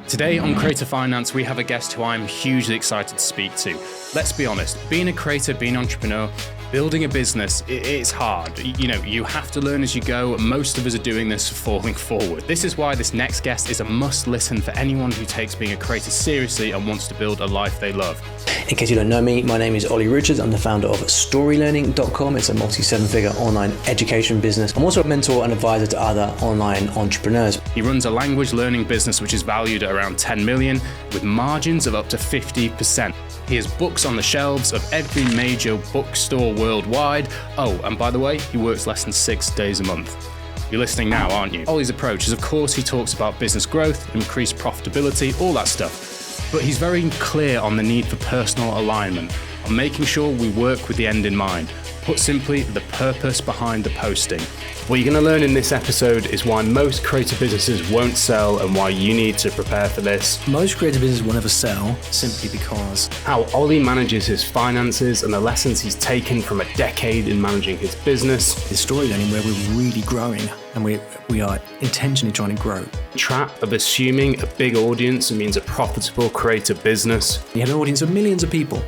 Today on Creator Finance, we have a guest who I'm hugely excited to speak to. Let's be honest, being a creator, being an entrepreneur, building a business, it's hard. You have to learn as you go. Most of us are doing this falling forward. This is why this next guest is a must listen for anyone who takes being a creator seriously and wants to build a life they love. In case you don't know me, my name is Ollie Richards. I'm the founder of StoryLearning.com. It's a multi-seven-figure online education business. I'm also a mentor and advisor to other online entrepreneurs. He runs a language learning business which is valued at around 10 million with margins of up to 50%. He has books on the shelves of every major bookstore worldwide. Oh, and by the way, he works less than 6 days a month. You're listening now, aren't you? Ollie's approach is, of course, he talks about business growth, increased profitability, all that stuff. But he's very clear on the need for personal alignment, on making sure we work with the end in mind. Put simply, the purpose behind the posting. What you're going to learn in this episode is why most creative businesses won't sell and why you need to prepare for this. Most creative businesses will never sell simply because how Ollie manages his finances and the lessons he's taken from a decade in managing his business. it's story learning where we're really growing and we are intentionally trying to grow. Trap of assuming a big audience means a profitable creative business. You have an audience of millions of people.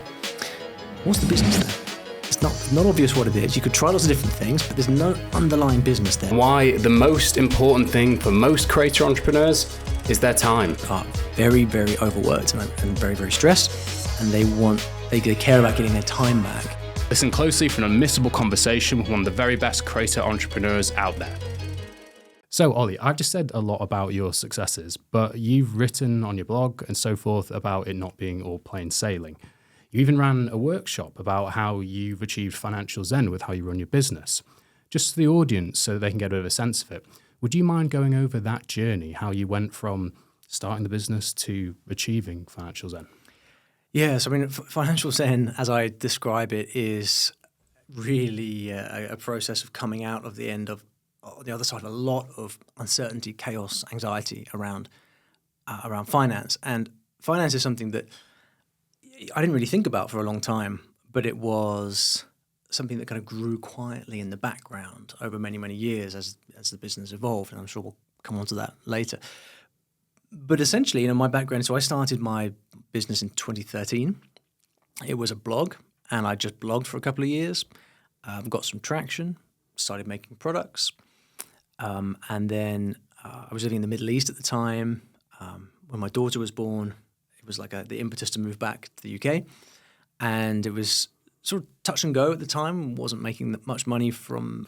What's the business there? It's not obvious what it is. You could try lots of different things, but there's no underlying business there. Why the most important thing for most creator entrepreneurs is their time. Are very, very overworked and very, very stressed, and they care about getting their time back. Listen closely for an unmissable conversation with one of the very best creator entrepreneurs out there. So, Ollie, I've just said a lot about your successes, but you've written on your blog and so forth about it not being all plain sailing. You even ran a workshop about how you've achieved financial zen with how you run your business. Just to the audience so they can get a bit of a sense of it, would you mind going over that journey, how you went from starting the business to achieving financial zen? Yes, I mean, financial zen, as I describe it, is really a process of coming out of the other side of a lot of uncertainty, chaos, anxiety around finance. And finance is something that I didn't really think about for a long time, but it was something that kind of grew quietly in the background over many, many years as the business evolved, and I'm sure we'll come on to that later. But essentially, my background, so I started my business in 2013. It was a blog, and I just blogged for a couple of years, got some traction, started making products, and then I was living in the Middle East at the time. When my daughter was born, it was like the impetus to move back to the UK, and it was sort of touch and go at the time. Wasn't making much money from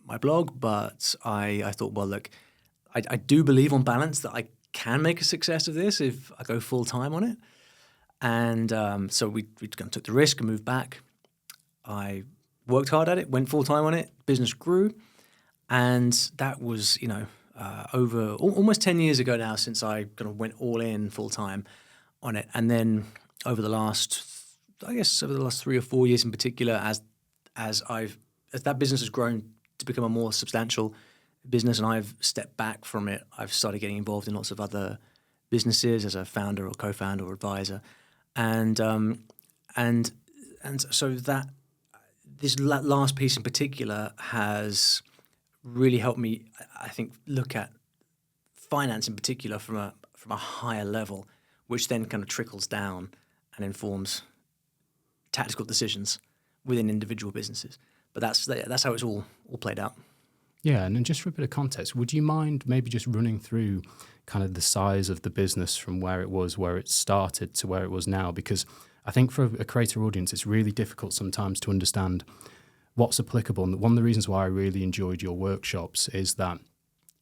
my blog, but I thought, well, look, I do believe on balance that I can make a success of this if I go full time on it. And so we kind of took the risk and moved back. I worked hard at it, went full time on it. Business grew, and that was over almost 10 years ago now since I kind of went all in full time on it. And then over the last 3 or 4 years in particular, as that business has grown to become a more substantial business and I've stepped back from it, I've started getting involved in lots of other businesses as a founder or co-founder or advisor. And so that this last piece in particular has really helped me, I think, look at finance in particular from a higher level, which then kind of trickles down and informs tactical decisions within individual businesses. But that's how it's all played out. Yeah, and then just for a bit of context, would you mind maybe just running through kind of the size of the business from where it started to where it was now? Because I think for a creator audience, it's really difficult sometimes to understand what's applicable. And one of the reasons why I really enjoyed your workshops is that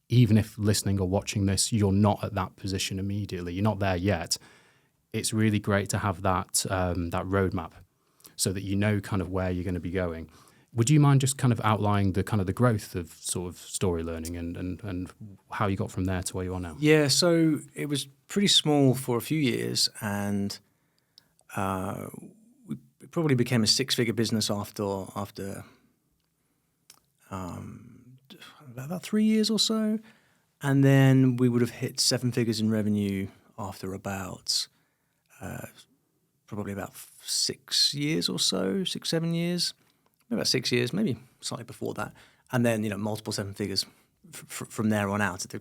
even if listening or watching this, you're not at that position immediately, you're not there yet, it's really great to have that roadmap so that you know kind of where you're going to be going. Would you mind just kind of outlining the growth of sort of story learning and how you got from there to where you are now? Yeah, so it was pretty small for a few years, and it probably became a six-figure business after about 3 years or so, and then we would have hit seven figures in revenue after about probably about 6 years or so, 6-7 years. About 6 years, maybe slightly before that. And then, multiple seven figures from there on out. The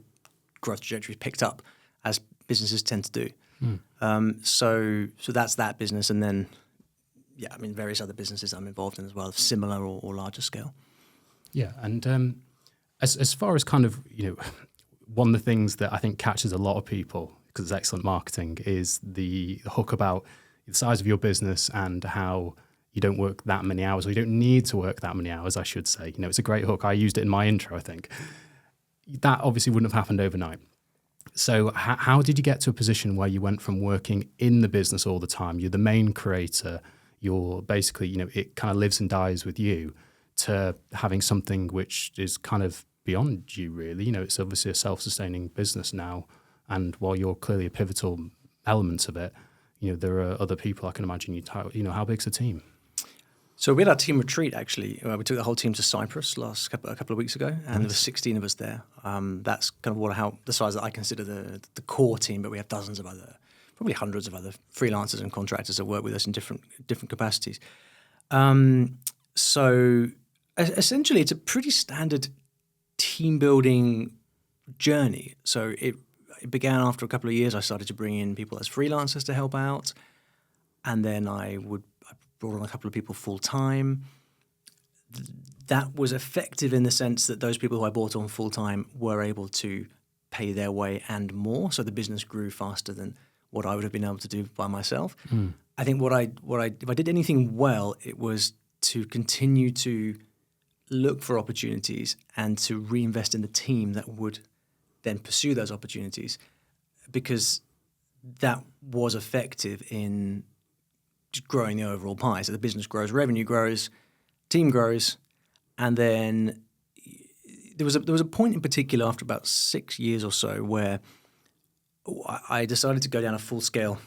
growth trajectory picked up as businesses tend to do. So that's that business, and then various other businesses I'm involved in as well, of similar or larger scale. Yeah, and as far as kind of one of the things that I think catches a lot of people, because it's excellent marketing, is the hook about the size of your business and how you don't work that many hours, or you don't need to work that many hours, I should say. It's a great hook. I used it in my intro, I think. That obviously wouldn't have happened overnight. So how did you get to a position where you went from working in the business all the time, you're the main creator, you're basically, it kind of lives and dies with you, to having something which is kind of beyond you, really? It's obviously a self-sustaining business now. And while you're clearly a pivotal element of it, there are other people I can imagine how big's the team? So we had our team retreat, actually. We took the whole team to Cyprus a couple of weeks ago, and there were 16 of us there. That's kind of how the size that I consider the core team, but we have dozens of probably hundreds of other freelancers and contractors that work with us in different capacities. So essentially, it's a pretty standard team building journey. So it began after a couple of years. I started to bring in people as freelancers to help out, and then I brought on a couple of people full time. That was effective in the sense that those people who I brought on full time were able to pay their way and more. So the business grew faster than what I would have been able to do by myself. I think if I did anything well, it was to continue to look for opportunities and to reinvest in the team that would then pursue those opportunities, because that was effective in just growing the overall pie. So the business grows, revenue grows, team grows, and then there was a point in particular after about 6 years or so where I decided to go down a full-scale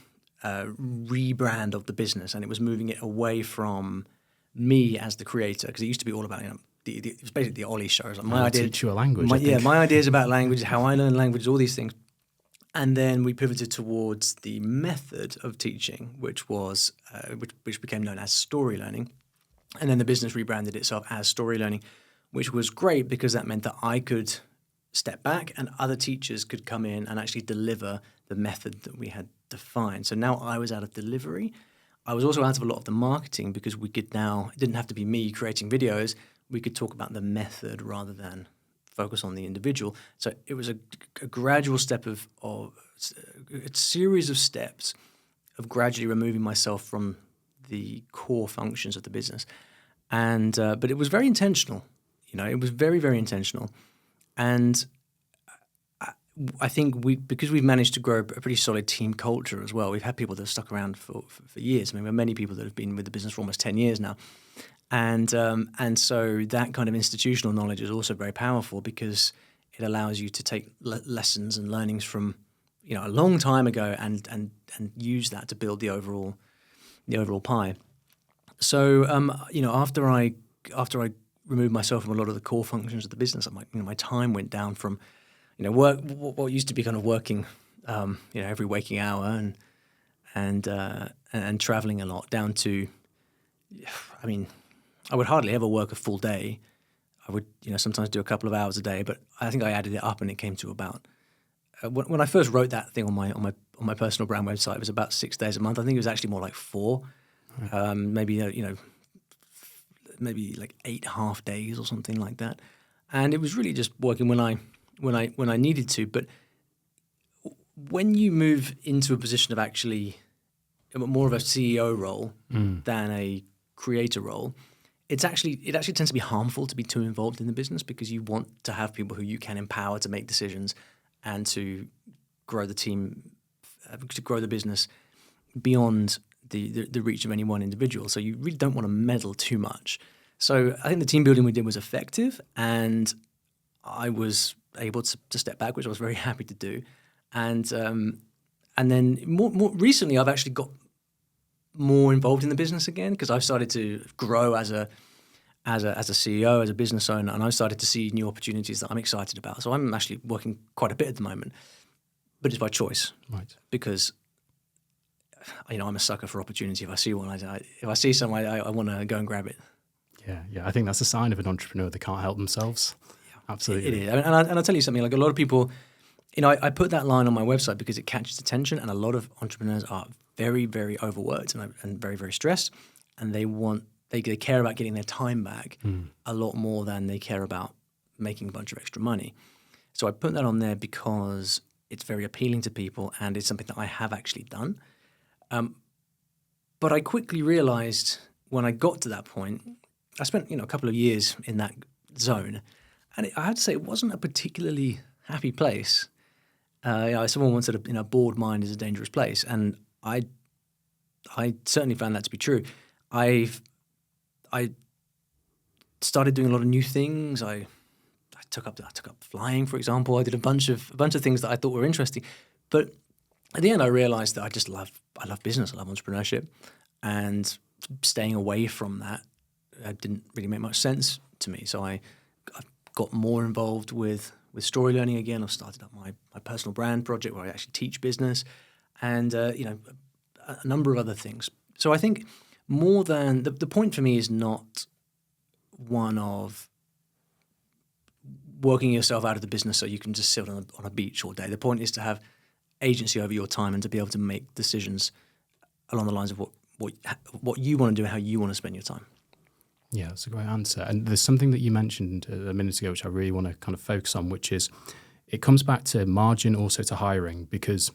rebrand of the business, and it was moving it away from me as the creator, because it used to be all about it was basically the OLLY'S shows. Like my idea, teach you a language. My ideas about language, how I learn languages, all these things. And then we pivoted towards the method of teaching, which was which became known as story learning. And then the business rebranded itself as story learning, which was great because that meant that I could step back and other teachers could come in and actually deliver the method that we had defined. So now I was out of delivery. I was also out of a lot of the marketing, because it didn't have to be me creating videos. We could talk about the method rather than focus on the individual. So it was a gradual step of a series of steps of gradually removing myself from the core functions of the business. And but it was very intentional. It was very, very intentional. And I think because we've managed to grow a pretty solid team culture as well. We've had people that have stuck around for years. I mean, we have many people that have been with the business for almost 10 years now. And so that kind of institutional knowledge is also very powerful, because it allows you to take lessons and learnings from a long time ago and use that to build the overall pie. So after I removed myself from a lot of the core functions of the business, my time went down from what used to be kind of working every waking hour and traveling a lot, down to I would hardly ever work a full day. I would, sometimes do a couple of hours a day, but I think I added it up and it came to about when I first wrote that thing on my personal brand website, it was about 6 days a month. I think it was actually more like 4, maybe like 8 half days or something like that. And it was really just working when I needed to. But when you move into a position of actually more of a CEO role than a creator role, it actually tends to be harmful to be too involved in the business, because you want to have people who you can empower to make decisions and to grow the team, to grow the business beyond the reach of any one individual. So you really don't want to meddle too much. So I think the team building we did was effective, and I was able to step back, which I was very happy to do. And then more recently, I've actually got more involved in the business again, because I've started to grow as a CEO, as a business owner, and I've started to see new opportunities that I'm excited about. So I'm actually working quite a bit at the moment, but it's by choice, right? Because I'm a sucker for opportunity. If I see one, if I see something, I want to go and grab it. Yeah. I think that's a sign of an entrepreneur that can't help themselves. Yeah, absolutely. It is, and I'll tell you something. Like, a lot of people I put that line on my website because it catches attention, and a lot of entrepreneurs are very, very overworked and very, very stressed, and they care about getting their time back a lot more than they care about making a bunch of extra money. So I put that on there because it's very appealing to people, and it's something that I have actually done. But I quickly realized when I got to that point, I spent a couple of years in that zone, and I have to say it wasn't a particularly happy place. Someone once said, a bored mind is a dangerous place, and I certainly found that to be true. I started doing a lot of new things. I took up flying, for example. I did a bunch of things that I thought were interesting, but at the end, I realized that I love business, I love entrepreneurship, and staying away from that didn't really make much sense to me. So I got more involved with story learning again. I've started up my personal brand project where I actually teach business, and a number of other things. So I think more than the point for me is not one of working yourself out of the business so you can just sit on a beach all day. The point is to have agency over your time and to be able to make decisions along the lines of what you want to do and how you want to spend your time. Yeah, that's a great answer. And there's something that you mentioned a minute ago, which I really want to kind of focus on, which is it comes back to margin, also to hiring, because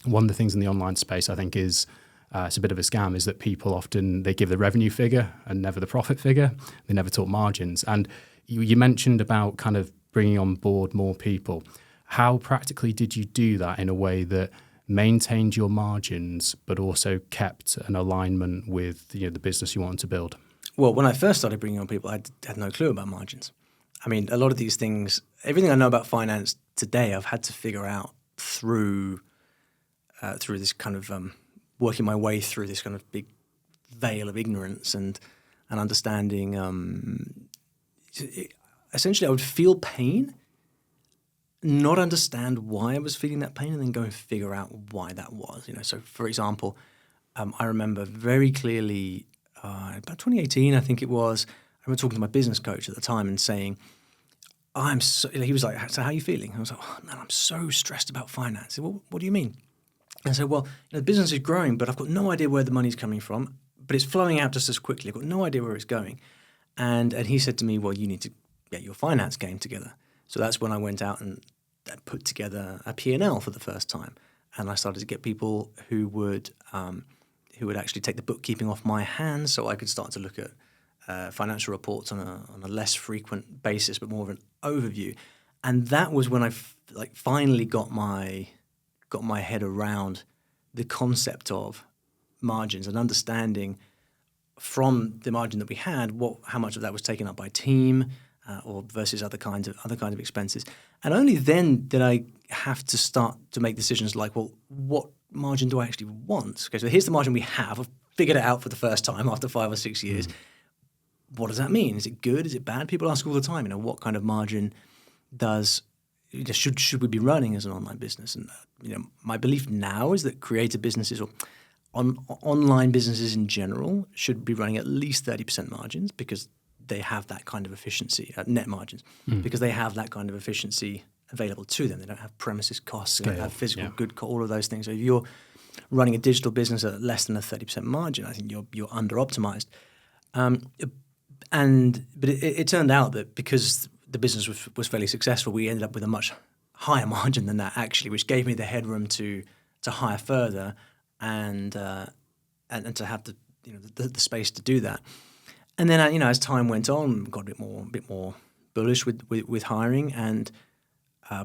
one of the things in the online space I think is it's a bit of a scam, is that people often, they give the revenue figure and never the profit figure. They never talk margins. And you mentioned about kind of bringing on board more people. How practically did you do that in a way that maintained your margins, but also kept an alignment with the business you wanted to build? Well, when I first started bringing on people, I had no clue about margins. I mean, a lot of these things, everything I know about finance today, I've had to figure out through this kind of working my way through this kind of big veil of ignorance and understanding. Essentially, I would feel pain, not understand why I was feeling that pain, and then go and figure out why that was. So for example, I remember very clearly about 2018, I think it was. I remember talking to my business coach at the time and saying, he was like, "So how are you feeling?" I was like, "Oh man, I'm so stressed about finance." He said, "Well, what do you mean?" And I said, "Well, the business is growing, but I've got no idea where the money's coming from, but it's flowing out just as quickly. I've got no idea where it's going." And he said to me, "Well, you need to get your finance game together." So that's when I went out and put together a P&L for the first time. And I started to get people who would actually take the bookkeeping off my hands, so I could start to look at financial reports on a less frequent basis, but more of an overview. And that was when I finally got my head around the concept of margins and understanding from the margin that we had how much of that was taken up by team or versus other kinds of expenses. And only then did I have to start to make decisions like, well, what margin do I actually want? Okay, so here's the margin we have. I've figured it out for the first time after 5 or 6 years. What does that mean? Is it good? Is it bad? People ask all the time, what kind of margin should we be running as an online business? And my belief now is that creative businesses or online businesses in general should be running at least 30% margins because they have that kind of efficiency, net margins, because they have that kind of efficiency available to them. They don't have premises costs, they don't have physical good costs, all of those things. So if you're running a digital business at less than a 30% margin, I think you're under-optimized. But it turned out that because the business was fairly successful, we ended up with a much higher margin than that actually, which gave me the headroom to hire further and to have the space to do that. And then as time went on, got a bit more bullish with hiring and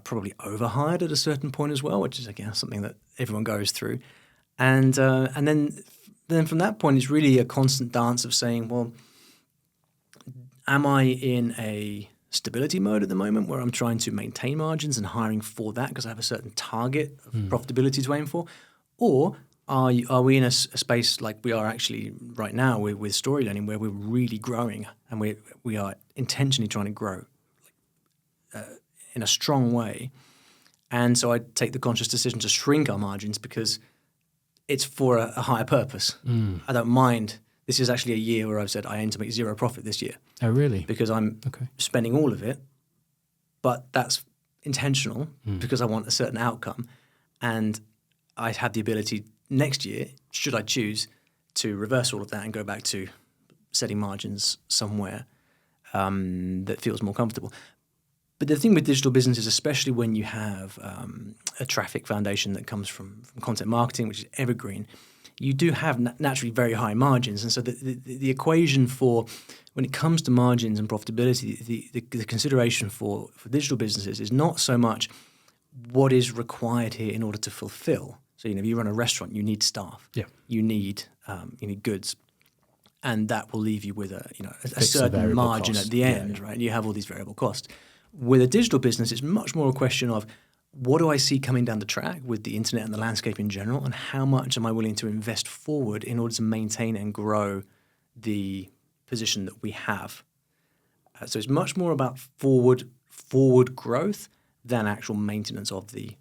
probably overhired at a certain point as well, which is again something that everyone goes through. And then from that point, it's really a constant dance of saying, well, am I in a stability mode at the moment where I'm trying to maintain margins and hiring for that because I have a certain target of profitability to aim for? Or are we in a space like we are actually right now with story learning where we're really growing and we are intentionally trying to grow in a strong way? And so I take the conscious decision to shrink our margins because it's for a higher purpose. I don't mind. This is actually a year where I've said I aim to make zero profit this year. Oh, really? Because I'm spending all of it, but that's intentional because I want a certain outcome, and I have the ability next year, should I choose, to reverse all of that and go back to setting margins somewhere that feels more comfortable. But the thing with digital businesses, especially when you have a traffic foundation that comes from content marketing, which is evergreen, you do have naturally very high margins. And so the equation for when it comes to margins and profitability, the consideration for digital businesses is not so much what is required here in order to fulfill. So, if you run a restaurant, you need staff, you need goods, and that will leave you with a certain margin cost at the end, right? You have all these variable costs. With a digital business, it's much more a question of what do I see coming down the track with the internet and the landscape in general, and how much am I willing to invest forward in order to maintain and grow the position that we have. So it's much more about forward growth than actual maintenance of the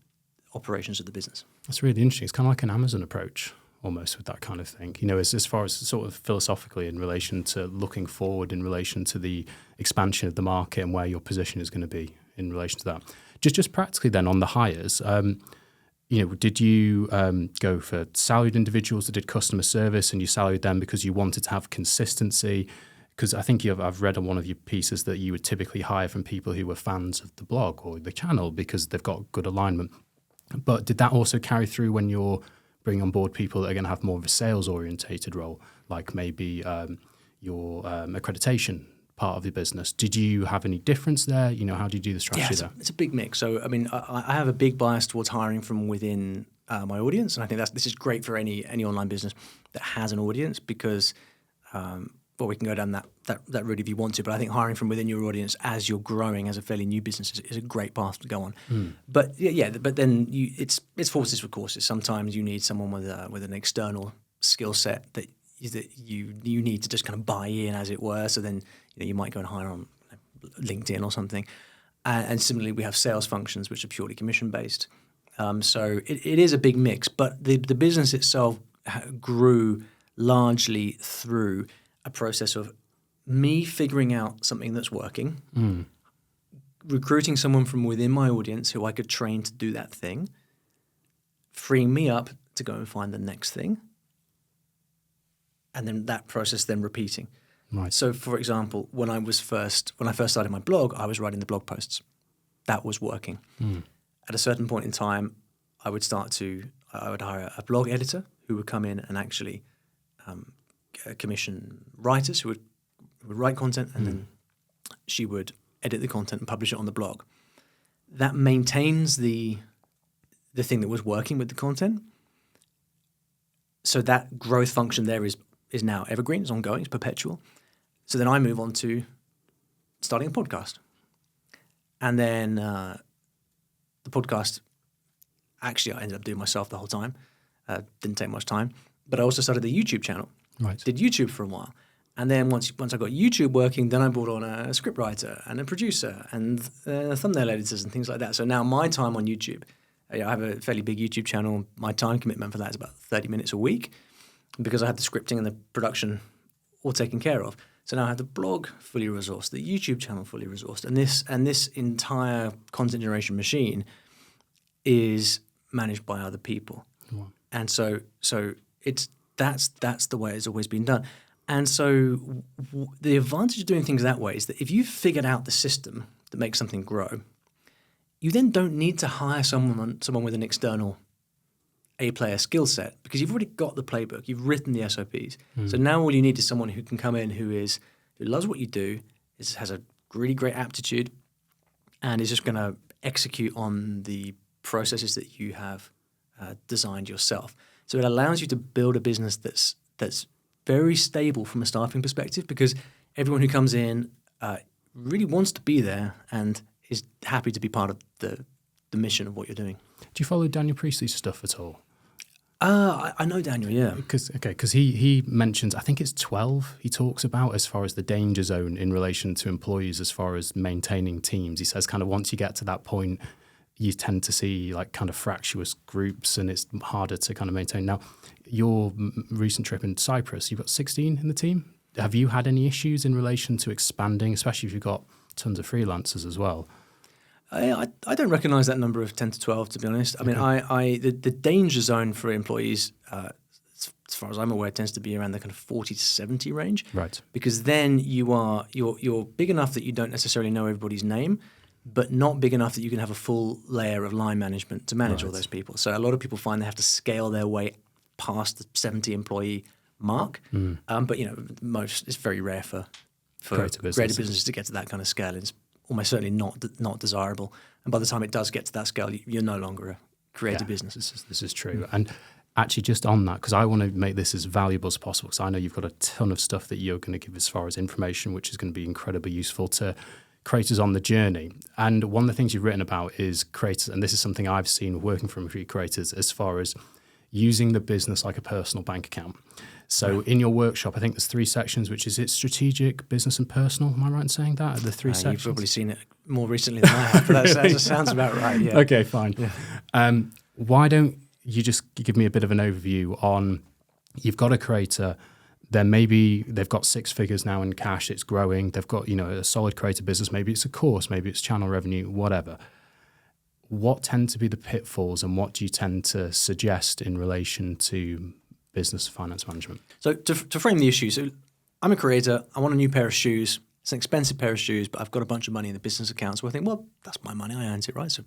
operations of the business. That's really interesting. It's kind of like an Amazon approach almost with that kind of thing. As far as sort of philosophically in relation to looking forward in relation to the expansion of the market and where your position is going to be in relation to that. Just practically then on the hires, did you go for salaried individuals that did customer service and you salaried them because you wanted to have consistency? Because I think I've read on one of your pieces that you would typically hire from people who were fans of the blog or the channel because they've got good alignment. But did that also carry through when you're bringing on board people that are going to have more of a sales-orientated role, like maybe your accreditation part of the business? Did you have any difference there? How do you do the strategy there? It's a big mix. So, I have a big bias towards hiring from within my audience, and I think this is great for any online business that has an audience because, we can go down that route if you want to, but I think hiring from within your audience as you're growing as a fairly new business is a great path to go on. But but then it's horses for courses. Sometimes you need someone with an external skill set that you need to just kind of buy in, as it were. So then you might go and hire on LinkedIn or something. And similarly, we have sales functions which are purely commission based. So it is a big mix, but the business itself grew largely through a process of me figuring out something that's working, recruiting someone from within my audience who I could train to do that thing, freeing me up to go and find the next thing, and then that process then repeating. Right. So, for example, when I first started my blog, I was writing the blog posts. That was working. At a certain point in time, I would hire a blog editor who would come in and actually commission writers who would write content, and then she would edit the content and publish it on the blog. That maintains the thing that was working with the content. So that growth function there is now evergreen, it's ongoing, it's perpetual. So then I move on to starting a podcast. And then the podcast, actually I ended up doing myself the whole time. Didn't take much time. But I also started the YouTube channel. Right. Did YouTube for a while. And then once I got YouTube working, then I brought on a scriptwriter and a producer and thumbnail editors and things like that. So now my time on YouTube, I have a fairly big YouTube channel. My time commitment for that is about 30 minutes a week because I have the scripting and the production all taken care of. So now I have the blog fully resourced, the YouTube channel fully resourced, and this entire content generation machine is managed by other people. Wow. And so that's the way it's always been done. And so the advantage of doing things that way is that if you've figured out the system that makes something grow, you then don't need to hire someone with an external A-player skill set because you've already got the playbook, you've written the SOPs. So now all you need is someone who can come in who loves what you do, has a really great aptitude, and is just going to execute on the processes that you have designed yourself. So it allows you to build a business that's very stable from a staffing perspective because everyone who comes in really wants to be there and is happy to be part of the mission of what you're doing. Do you follow Daniel Priestley's stuff at all? I know Daniel, yeah. Because he mentions, I think it's 12 he talks about as far as the danger zone in relation to employees as far as maintaining teams. He says kind of once you get to that point, you tend to see like kind of fractious groups and it's harder to kind of maintain. Now, your recent trip in Cyprus, you've got 16 in the team. Have you had any issues in relation to expanding, especially if you've got tons of freelancers as well? I don't recognise that number of 10 to 12, to be honest. I mean, the danger zone for employees, as far as I'm aware, tends to be around the kind of 40 to 70 range. Right. Because then you're big enough that you don't necessarily know everybody's name, but not big enough that you can have a full layer of line management to manage all those people. So a lot of people find they have to scale their way past the 70 employee mark. But it's very rare for creative businesses to get to that kind of scale. It's almost certainly not desirable. And by the time it does get to that scale, you're no longer a creative business. This is true. And actually, just on that, because I want to make this as valuable as possible, because I know you've got a ton of stuff that you're going to give as far as information, which is going to be incredibly useful to creators on the journey. And one of the things you've written about is creators, and this is something I've seen working from a few creators, as far as using the business like a personal bank account. So in your workshop, I think there's 3 sections, which is strategic, business, and personal. Am I right in saying that? The 3 sections? You've probably seen it more recently than I have, but that sounds about right, yeah. Okay, fine. Yeah. Why don't you just give me a bit of an overview on, you've got a creator, then maybe they've got 6 figures now in cash, it's growing, they've got a solid creator business, maybe it's a course, maybe it's channel revenue, whatever. What tend to be the pitfalls, and what do you tend to suggest in relation to business finance management? So to frame the issue, so I'm a creator, I want a new pair of shoes, it's an expensive pair of shoes, but I've got a bunch of money in the business account, so I think, well, that's my money, I earned it, right? So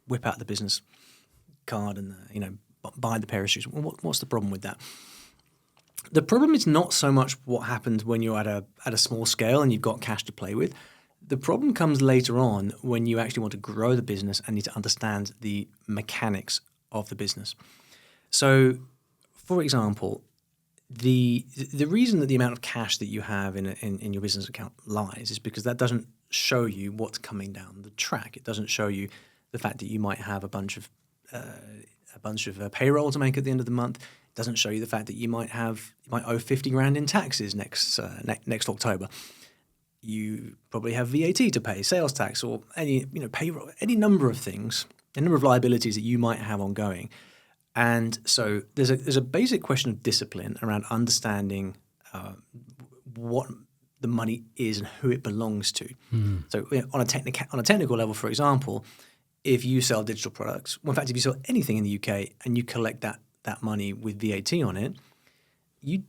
whip out the business card and buy the pair of shoes. Well, what's the problem with that? The problem is not so much what happened when you're at a small scale and you've got cash to play with. The problem comes later on when you actually want to grow the business and need to understand the mechanics of the business. So, for example, the reason that the amount of cash that you have in your business account lies is because that doesn't show you what's coming down the track. It doesn't show you the fact that you might have a bunch of payroll to make at the end of the month. It doesn't show you the fact that you might owe 50 grand in taxes next October. You probably have VAT to pay, sales tax, or any payroll, any number of things, a number of liabilities that you might have ongoing. And so there's a basic question of discipline around understanding what the money is and who it belongs to. So on a technical level, for example, if you sell digital products, well, in fact, if you sell anything in the UK and you collect that money with VAT on it, you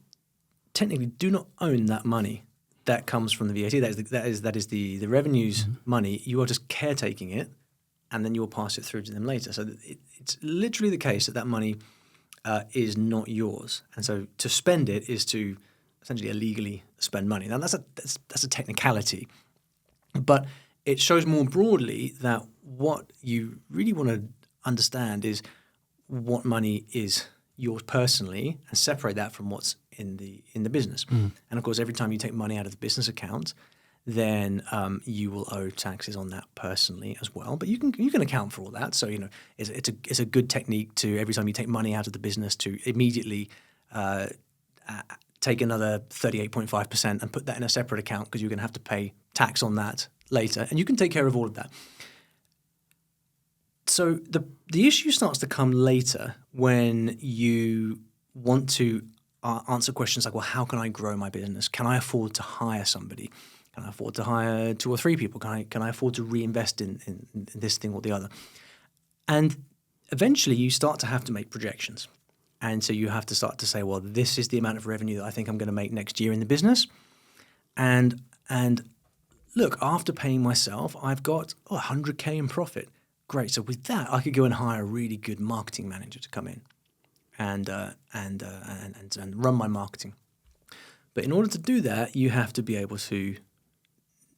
technically do not own that money that comes from the VAT. That is the revenues money. You are just caretaking it, and then you will pass it through to them later. So it's literally the case that money is not yours, and so to spend it is to essentially illegally spend money. Now that's a technicality, but it shows more broadly that what you really want to understand is what money is yours personally, and separate that from what's in the business. And of course, every time you take money out of the business account, then you will owe taxes on that personally as well. But you can account for all that. So it's a good technique to, every time you take money out of the business, to immediately take another 38.5% and put that in a separate account, because you're going to have to pay tax on that later, and you can take care of all of that. So the issue starts to come later when you want to answer questions like, well, how can I grow my business? Can I afford to hire somebody? Can I afford to hire 2 or 3 people? Can I afford to reinvest in this thing or the other? And eventually you start to have to make projections. And so you have to start to say, well, this is the amount of revenue that I think I'm going to make next year in the business. And look, after paying myself, I've got 100K in profit. Great. So with that, I could go and hire a really good marketing manager to come in and run my marketing. But in order to do that, you have to be able to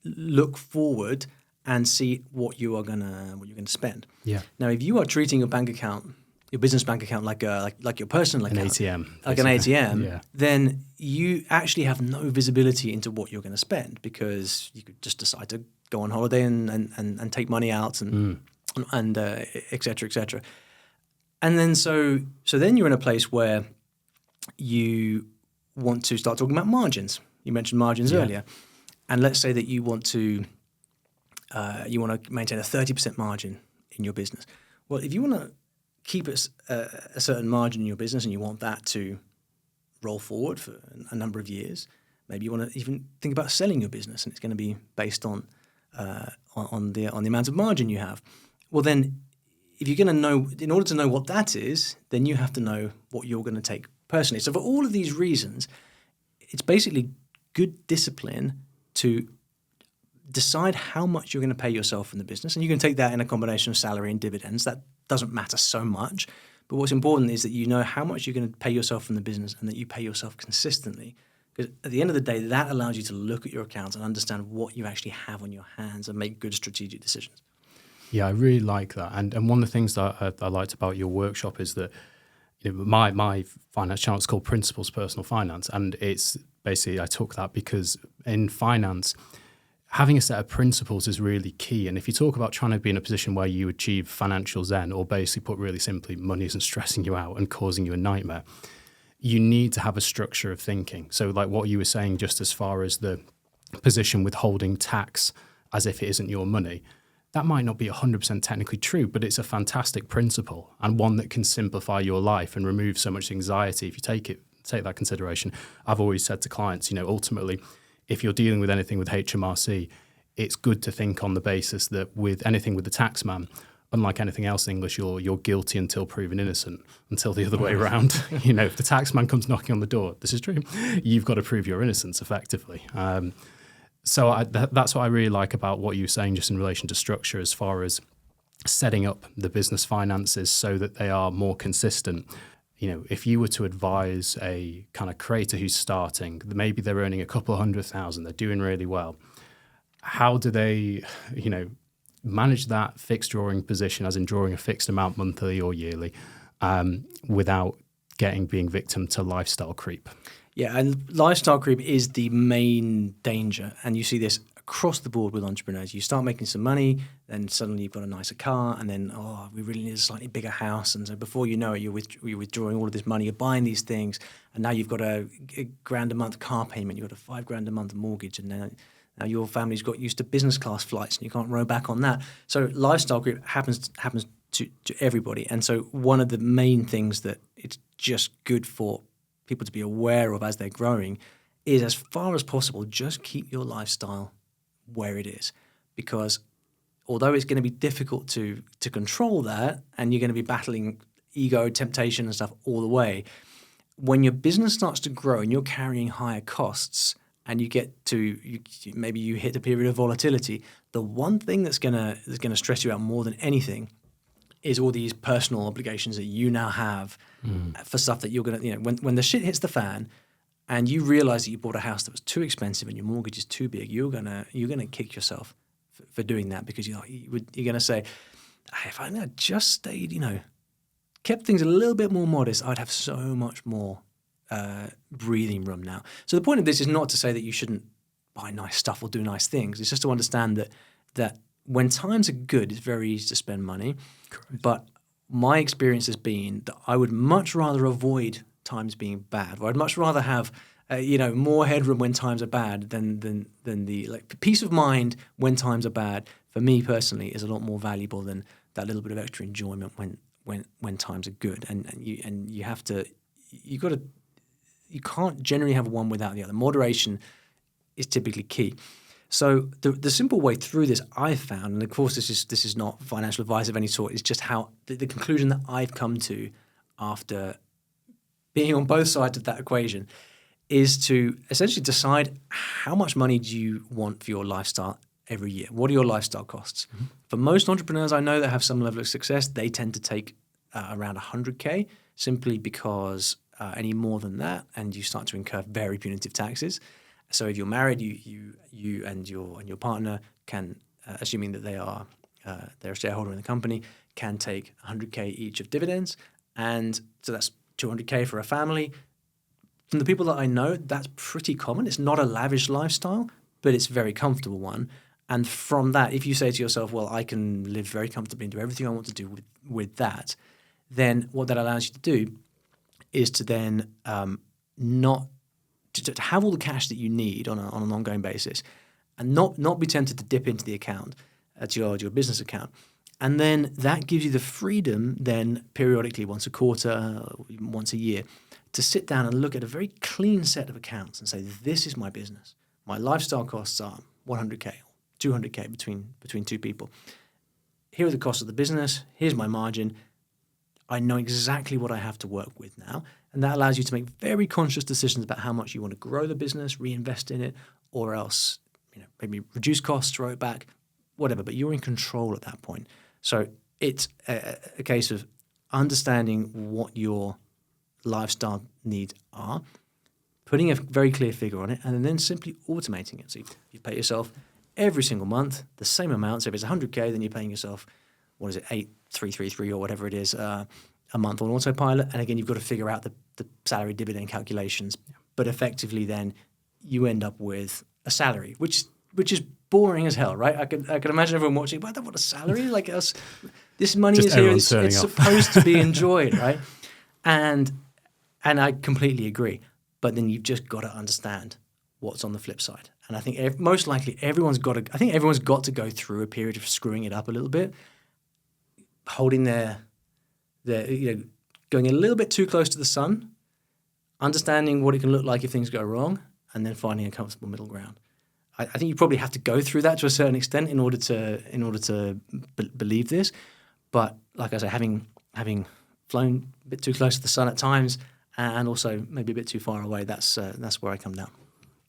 look forward and see what you're gonna spend. Yeah. Now, if you are treating your bank account, your business bank account, like your personal account, ATM, like an ATM, then you actually have no visibility into what you're going to spend, because you could just decide to go on holiday and take money out and et cetera, et cetera. And then so then you're in a place where you want to start talking about margins. You mentioned margins earlier. And let's say that you want to maintain a 30% margin in your business. Well, if you want to keep a certain margin in your business and you want that to roll forward for a number of years, maybe you want to even think about selling your business, and it's going to be based on on the amount of margin you have. Well, then, if you're going to know, in order to know what that is, then you have to know what you're going to take personally. So for all of these reasons, it's basically good discipline to decide how much you're going to pay yourself in the business. And you can take that in a combination of salary and dividends. That doesn't matter so much. But what's important is that you know how much you're going to pay yourself in the business and that you pay yourself consistently. Because at the end of the day, that allows you to look at your accounts and understand what you actually have on your hands and make good strategic decisions. Yeah, I really like that. And one of the things that I liked about your workshop is that my finance channel is called Principles Personal Finance. And it's basically, I took that because in finance, having a set of principles is really key. And if you talk about trying to be in a position where you achieve financial zen, or basically put really simply, money isn't stressing you out and causing you a nightmare, you need to have a structure of thinking. So like what you were saying, just as far as the position withholding tax as if it isn't your money, that might not be 100% technically true, but it's a fantastic principle and one that can simplify your life and remove so much anxiety if you take that consideration. I've always said to clients, ultimately, if you're dealing with anything with HMRC, it's good to think on the basis that with anything with the tax man, unlike anything else in English, you're guilty until proven innocent, until the other way around. If the tax man comes knocking on the door, this is true, you've got to prove your innocence effectively. So that's what I really like about what you were saying just in relation to structure as far as setting up the business finances so that they are more consistent. If you were to advise a kind of creator who's starting, maybe they're earning a couple of 100,000, they're doing really well. How do they, manage that fixed drawing position, as in drawing a fixed amount monthly or yearly, without being victim to lifestyle creep? Yeah, and lifestyle creep is the main danger. And you see this across the board with entrepreneurs. You start making some money, then suddenly you've got a nicer car, and then, we really need a slightly bigger house. And so before you know it, you're withdrawing all of this money, you're buying these things, and now you've got a $1,000 a month car payment, you've got a $5,000 a month mortgage, and now your family's got used to business class flights, and you can't row back on that. So lifestyle creep happens to everybody. And so one of the main things that it's just good for people to be aware of as they're growing is, as far as possible, just keep your lifestyle where it is. Because although it's going to be difficult to control that, and you're going to be battling ego, temptation and stuff all the way, when your business starts to grow and you're carrying higher costs and you get to, maybe you hit a period of volatility, the one thing that's going to stress you out more than anything is all these personal obligations that you now have for stuff that you're going to, when the shit hits the fan and you realize that you bought a house that was too expensive and your mortgage is too big, you're going to kick yourself for doing that, because you're going to say, hey, if I had just stayed, kept things a little bit more modest, I'd have so much more breathing room now. So the point of this is not to say that you shouldn't buy nice stuff or do nice things. It's just to understand that when times are good, it's very easy to spend money. Correct. But my experience has been that I would much rather avoid times being bad, or I'd much rather have more headroom when times are bad than the peace of mind when times are bad. For me personally, is a lot more valuable than that little bit of extra enjoyment when times are good. And you have to, you can't generally have one without the other. Moderation is typically key. So the simple way through this I've found, and of course this is not financial advice of any sort, it's just how the conclusion that I've come to after being on both sides of that equation, is to essentially decide how much money do you want for your lifestyle every year. What are your lifestyle costs? Mm-hmm. For most entrepreneurs I know that have some level of success, they tend to take around 100K, simply because any more than that and you start to incur very punitive taxes. So if you're married, you and your partner can, assuming that they're a shareholder in the company, can take 100K each of dividends, and so that's 200K for a family. From the people that I know, that's pretty common. It's not a lavish lifestyle, but it's a very comfortable one. And from that, if you say to yourself, well, I can live very comfortably and do everything I want to do with that, then what that allows you to do is to then not to have all the cash that you need on an ongoing basis, and not be tempted to dip into the account, to your business account. And then that gives you the freedom then periodically, once a quarter, once a year, to sit down and look at a very clean set of accounts and say, this is my business. My lifestyle costs are 100K, 200K between two people. Here are the costs of the business. Here's my margin. I know exactly what I have to work with now. And that allows you to make very conscious decisions about how much you want to grow the business, reinvest in it, or else, maybe reduce costs, throw it back, whatever. But you're in control at that point. So it's a case of understanding what your lifestyle needs are, putting a very clear figure on it, and then simply automating it. So you pay yourself every single month the same amount. So if it's 100K, then you're paying yourself, 8,333 or whatever it is, a month on autopilot. And again, you've got to figure out the salary dividend calculations. But effectively, then you end up with a salary, which is boring as hell, right? I can imagine everyone watching. But I don't want a salary like us. This money Just is here. everyone's It's supposed to be enjoyed, right? And I completely agree. But then you've just got to understand what's on the flip side. And I think most likely everyone's got to go through a period of screwing it up a little bit, holding their going a little bit too close to the sun, understanding what it can look like if things go wrong, and then finding a comfortable middle ground. I think you probably have to go through that to a certain extent in order to believe this. But like I say, having flown a bit too close to the sun at times, and also maybe a bit too far away, that's where I come down.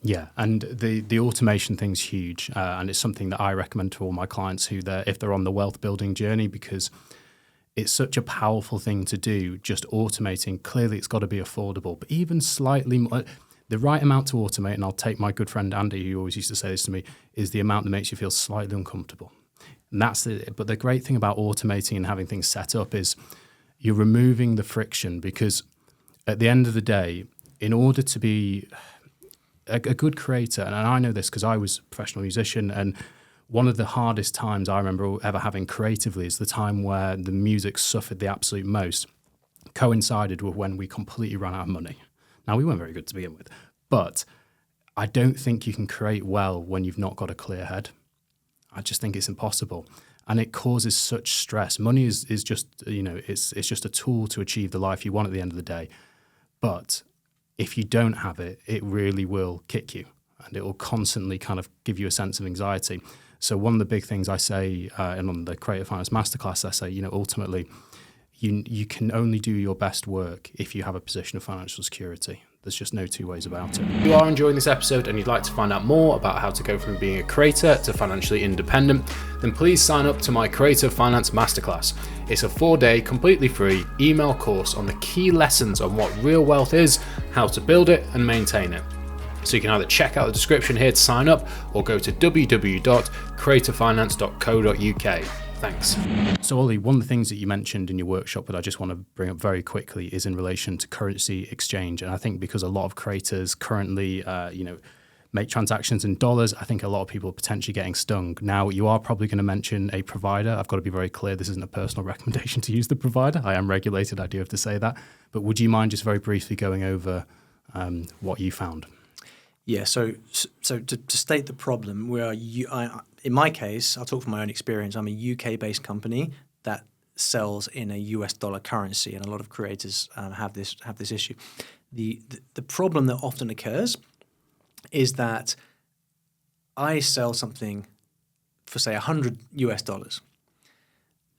Yeah, and the automation thing's huge, and it's something that I recommend to all my clients if they're on the wealth building journey, because it's such a powerful thing to do. Just automating, clearly, it's got to be affordable, but even slightly more, the right amount to automate. And I'll take my good friend Andy, who always used to say this to me, is the amount that makes you feel slightly uncomfortable. And but the great thing about automating and having things set up is you're removing the friction, because at the end of the day, in order to be a good creator, and I know this because I was a professional musician, and one of the hardest times I remember ever having creatively is the time where the music suffered the absolute most, coincided with when we completely ran out of money. Now, we weren't very good to begin with, but I don't think you can create well when you've not got a clear head. I just think it's impossible. And it causes such stress. Money is just, it's just a tool to achieve the life you want at the end of the day. But if you don't have it, it really will kick you, and it will constantly kind of give you a sense of anxiety. So one of the big things I say, and on the Creative Finance Masterclass, I say, ultimately, you can only do your best work if you have a position of financial security. There's just no two ways about it. If you are enjoying this episode and you'd like to find out more about how to go from being a creator to financially independent, then please sign up to my Creative Finance Masterclass. It's a 4-day, completely free email course on the key lessons on what real wealth is, how to build it and maintain it. So you can either check out the description here to sign up, or go to www.creativefinance.co.uk. Thanks. So Ollie, one of the things that you mentioned in your workshop that I just want to bring up very quickly is in relation to currency exchange. And I think because a lot of creators currently, make transactions in dollars, I think a lot of people are potentially getting stung. Now, you are probably going to mention a provider. I've got to be very clear, this isn't a personal recommendation to use the provider. I am regulated, I do have to say that. But would you mind just very briefly going over what you found? Yeah, so to state the problem, in my case, I'll talk from my own experience. I'm a UK-based company that sells in a US dollar currency, and a lot of creators have this issue. The problem that often occurs is that I sell something for, say, $100 US.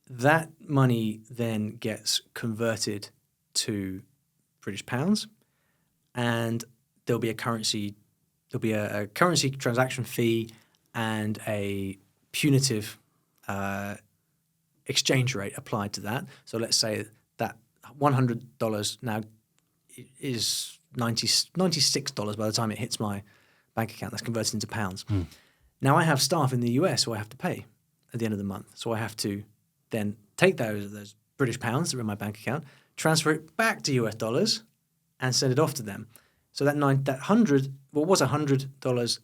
That money then gets converted to British pounds, and there'll be a currency transaction fee and a punitive exchange rate applied to that. So let's say that $100 now is $96 by the time it hits my bank account. That's converted into pounds. Now I have staff in the US who I have to pay at the end of the month. So I have to then take those British pounds that are in my bank account, transfer it back to US dollars, and send it off to them. So that what was $100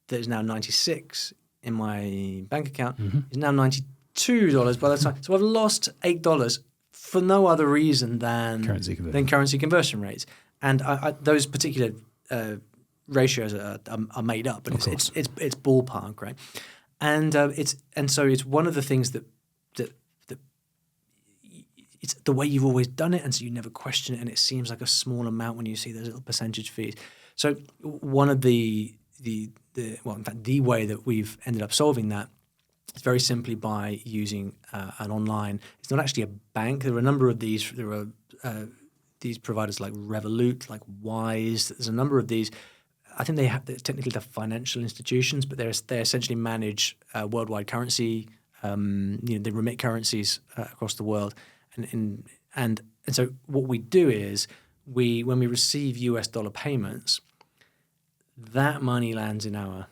that is now 96 in my bank account is now $92 by the time. So I've lost $8 for no other reason than currency conversion rates. And those particular ratios are made up, but it's ballpark, right? And so it's one of the things that it's the way you've always done it, and so you never question it, and it seems like a small amount when you see those little percentage fees. So one of the the way that we've ended up solving that is very simply by using an online. It's not actually a bank. There are a number of these. There are these providers like Revolut, like OLLY'S. There's a number of these. I think technically they're financial institutions, but they essentially manage worldwide currency. They remit currencies across the world, and so what we do is when we receive US dollar payments, that money lands in our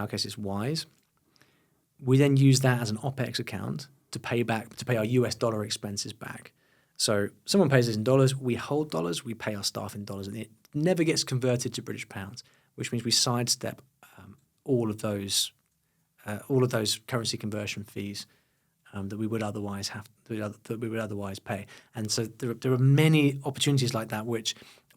case it's OLLY'S. We then use that as an OPEX account to pay our US dollar expenses back. So someone pays us in dollars, we hold dollars, we pay our staff in dollars, and it never gets converted to British pounds, which means we sidestep all of those currency conversion fees that we would otherwise pay. And so there are many opportunities like that,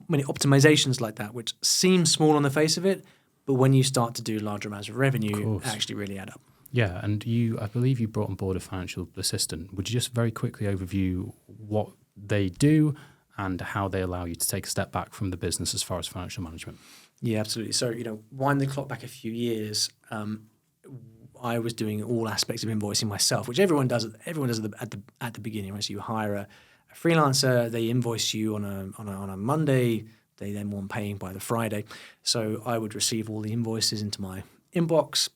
many optimizations like that, which seem small on the face of it, but when you start to do larger amounts of revenue, actually really add up. Yeah, and I believe you brought on board a financial assistant. Would you just very quickly overview what they do and how they allow you to take a step back from the business as far as financial management? Yeah, absolutely. So, wind the clock back a few years, I was doing all aspects of invoicing myself, which everyone does at the beginning, right? So you hire a freelancer, they invoice you on a Monday, they then want paying by the Friday. So I would receive all the invoices into my inbox.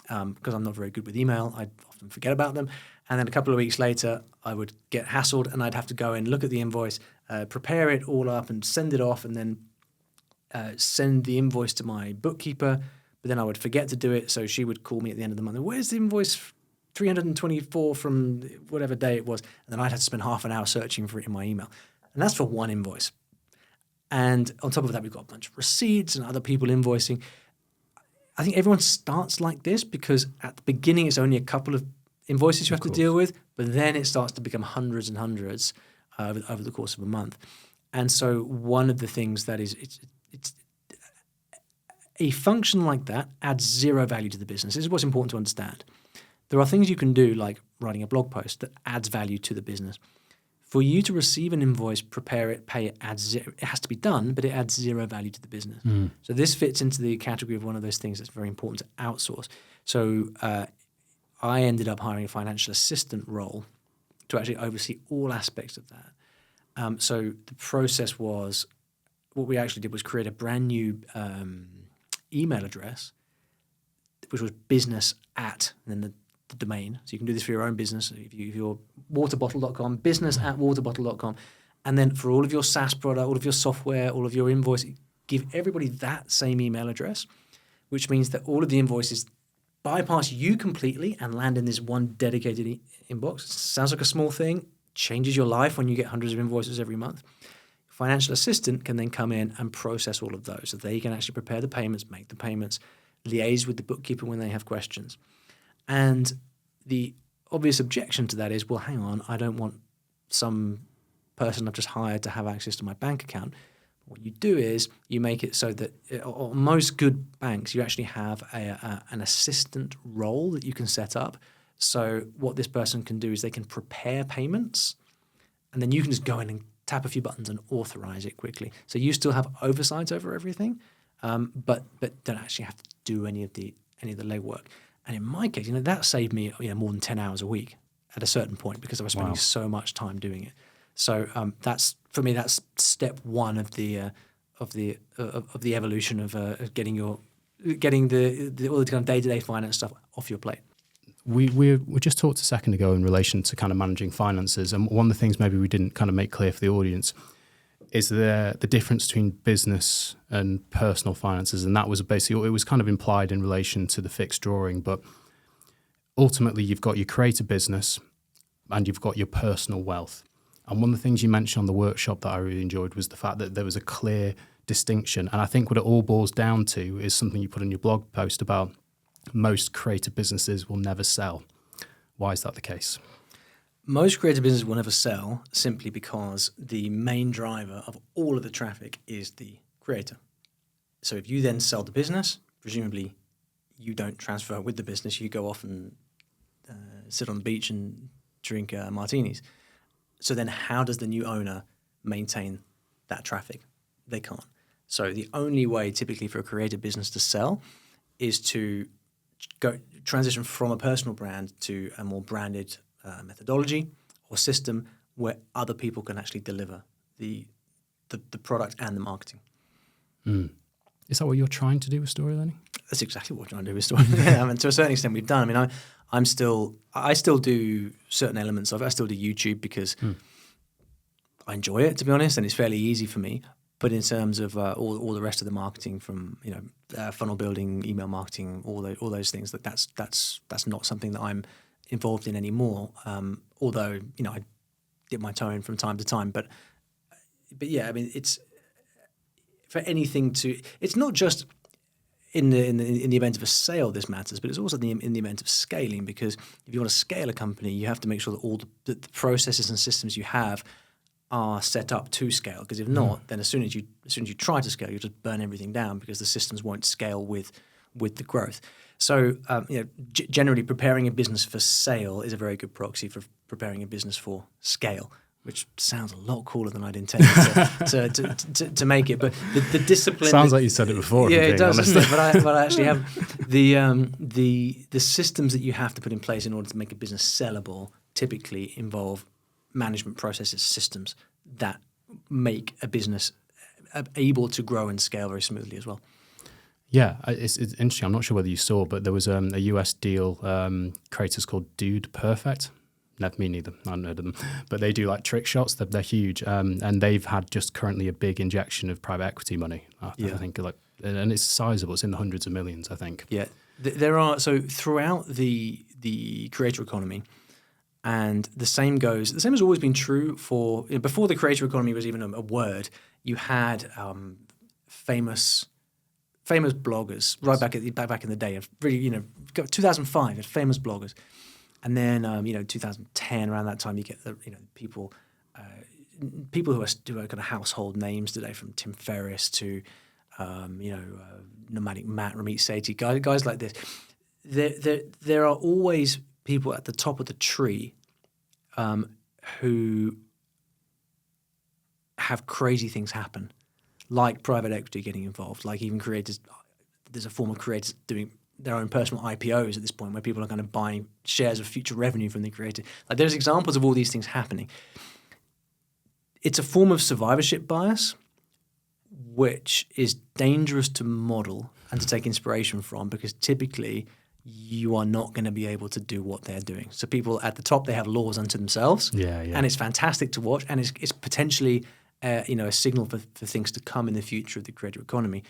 Because I'm not very good with email, I'd often forget about them. And then a couple of weeks later, I would get hassled and I'd have to go and look at the invoice, prepare it all up and send it off, and then send the invoice to my bookkeeper. But then I would forget to do it, so she would call me at the end of the month. Where's the invoice 324 from whatever day it was? And then I'd have to spend half an hour searching for it in my email. And that's for one invoice. And on top of that, we've got a bunch of receipts and other people invoicing. I think everyone starts like this because at the beginning it's only a couple of invoices you have to deal with, but then it starts to become hundreds and hundreds over the course of a month. And so one of the things that is it's a function like that adds zero value to the business. This is what's important to understand. There are things you can do like writing a blog post that adds value to the business. For you to receive an invoice, prepare it, pay it, it has to be done, but it adds zero value to the business. So this fits into the category of one of those things that's very important to outsource. So I ended up hiring a financial assistant role to actually oversee all aspects of that. So the process was, what we actually did was create a brand new email address, which was business at, and then the domain. So you can do this for your own business. If you're waterbottle.com, business at waterbottle.com. And then for all of your SaaS product, all of your software, all of your invoices, give everybody that same email address, which means that all of the invoices bypass you completely and land in this one dedicated inbox. Sounds like a small thing, changes your life when you get hundreds of invoices every month. Financial assistant can then come in and process all of those. So they can actually prepare the payments, make the payments, liaise with the bookkeeper when they have questions. And the obvious objection to that is, well, hang on, I don't want some person I've just hired to have access to my bank account. What you do is you make it so that on most good banks, you actually have an assistant role that you can set up. So what this person can do is they can prepare payments, and then you can just go in and tap a few buttons and authorize it quickly. So you still have oversight over everything, but don't actually have to do any of the legwork. And in my case, that saved me more than 10 hours a week at a certain point because I was spending so much time doing it. So that's step one of the evolution of getting all the kind of day-to-day finance stuff off your plate. We just talked a second ago in relation to kind of managing finances, and one of the things maybe we didn't kind of make clear for the audience is the difference between business and personal finances, and that was basically, it was kind of implied in relation to the fixed drawing, but ultimately you've got your creator business and you've got your personal wealth. And one of the things you mentioned on the workshop that I really enjoyed was the fact that there was a clear distinction, and I think what it all boils down to is something you put in your blog post about most creative businesses will never sell. Why is that the case? Most creative businesses will never sell simply because the main driver of all of the traffic is the creator. So if you then sell the business, presumably you don't transfer with the business. You go off and sit on the beach and drink martinis. So then how does the new owner maintain that traffic? They can't. So the only way typically for a creative business to sell is to transition from a personal brand to a more branded methodology or system where other people can actually deliver the product and the marketing. Is that what you're trying to do with story learning? That's exactly what we're trying to do with story. Yeah, I mean, to a certain extent, we've done. I mean, I still do certain elements of it. I still do YouTube because I enjoy it, to be honest, and it's fairly easy for me. But in terms of all the rest of the marketing, from funnel building, email marketing, all those things, that's not something that I'm involved in anymore. Although I dip my toe in from time to time, but yeah, I mean, it's for anything to. It's not just in the event of a sale this matters, but it's also in the event of scaling, because if you want to scale a company, you have to make sure that all the processes and systems you have are set up to scale. Because if not, then as soon as you try to scale, you just burn everything down because the systems won't scale with the growth. So generally, preparing a business for sale is a very good proxy for preparing a business for scale, which sounds a lot cooler than I'd intended to make it. But the discipline sounds like you said it before. Yeah, it does, doesn't it? But I actually have the systems that you have to put in place in order to make a business sellable typically involve management processes, systems that make a business able to grow and scale very smoothly as well. Yeah, it's interesting. I'm not sure whether you saw, but there was a US deal, creators called Dude Perfect. Me neither. I don't know them, but they do like trick shots. They're huge, and they've had just currently a big injection of private equity money. I think and it's sizable. It's in the hundreds of millions, I think. Yeah, there are. So throughout the creator economy, and the same has always been true for before the creator economy was even a word. You had famous bloggers right back in the day. Really, 2005, you had famous bloggers. And then, 2010, around that time, you get the people who are kind of household names today, from Tim Ferriss to Nomadic Matt, Ramit Sethi, guys like this. There are always people at the top of the tree who have crazy things happen, like private equity getting involved, like even creators. There's a form of creators doing their own personal IPOs at this point, where people are kind of buying shares of future revenue from the creator. Like, there's examples of all these things happening. It's a form of survivorship bias, which is dangerous to model and to take inspiration from, because typically you are not going to be able to do what they're doing. So people at the top, they have laws unto themselves, and it's fantastic to watch, and it's potentially a signal for things to come in the future of the creator economy.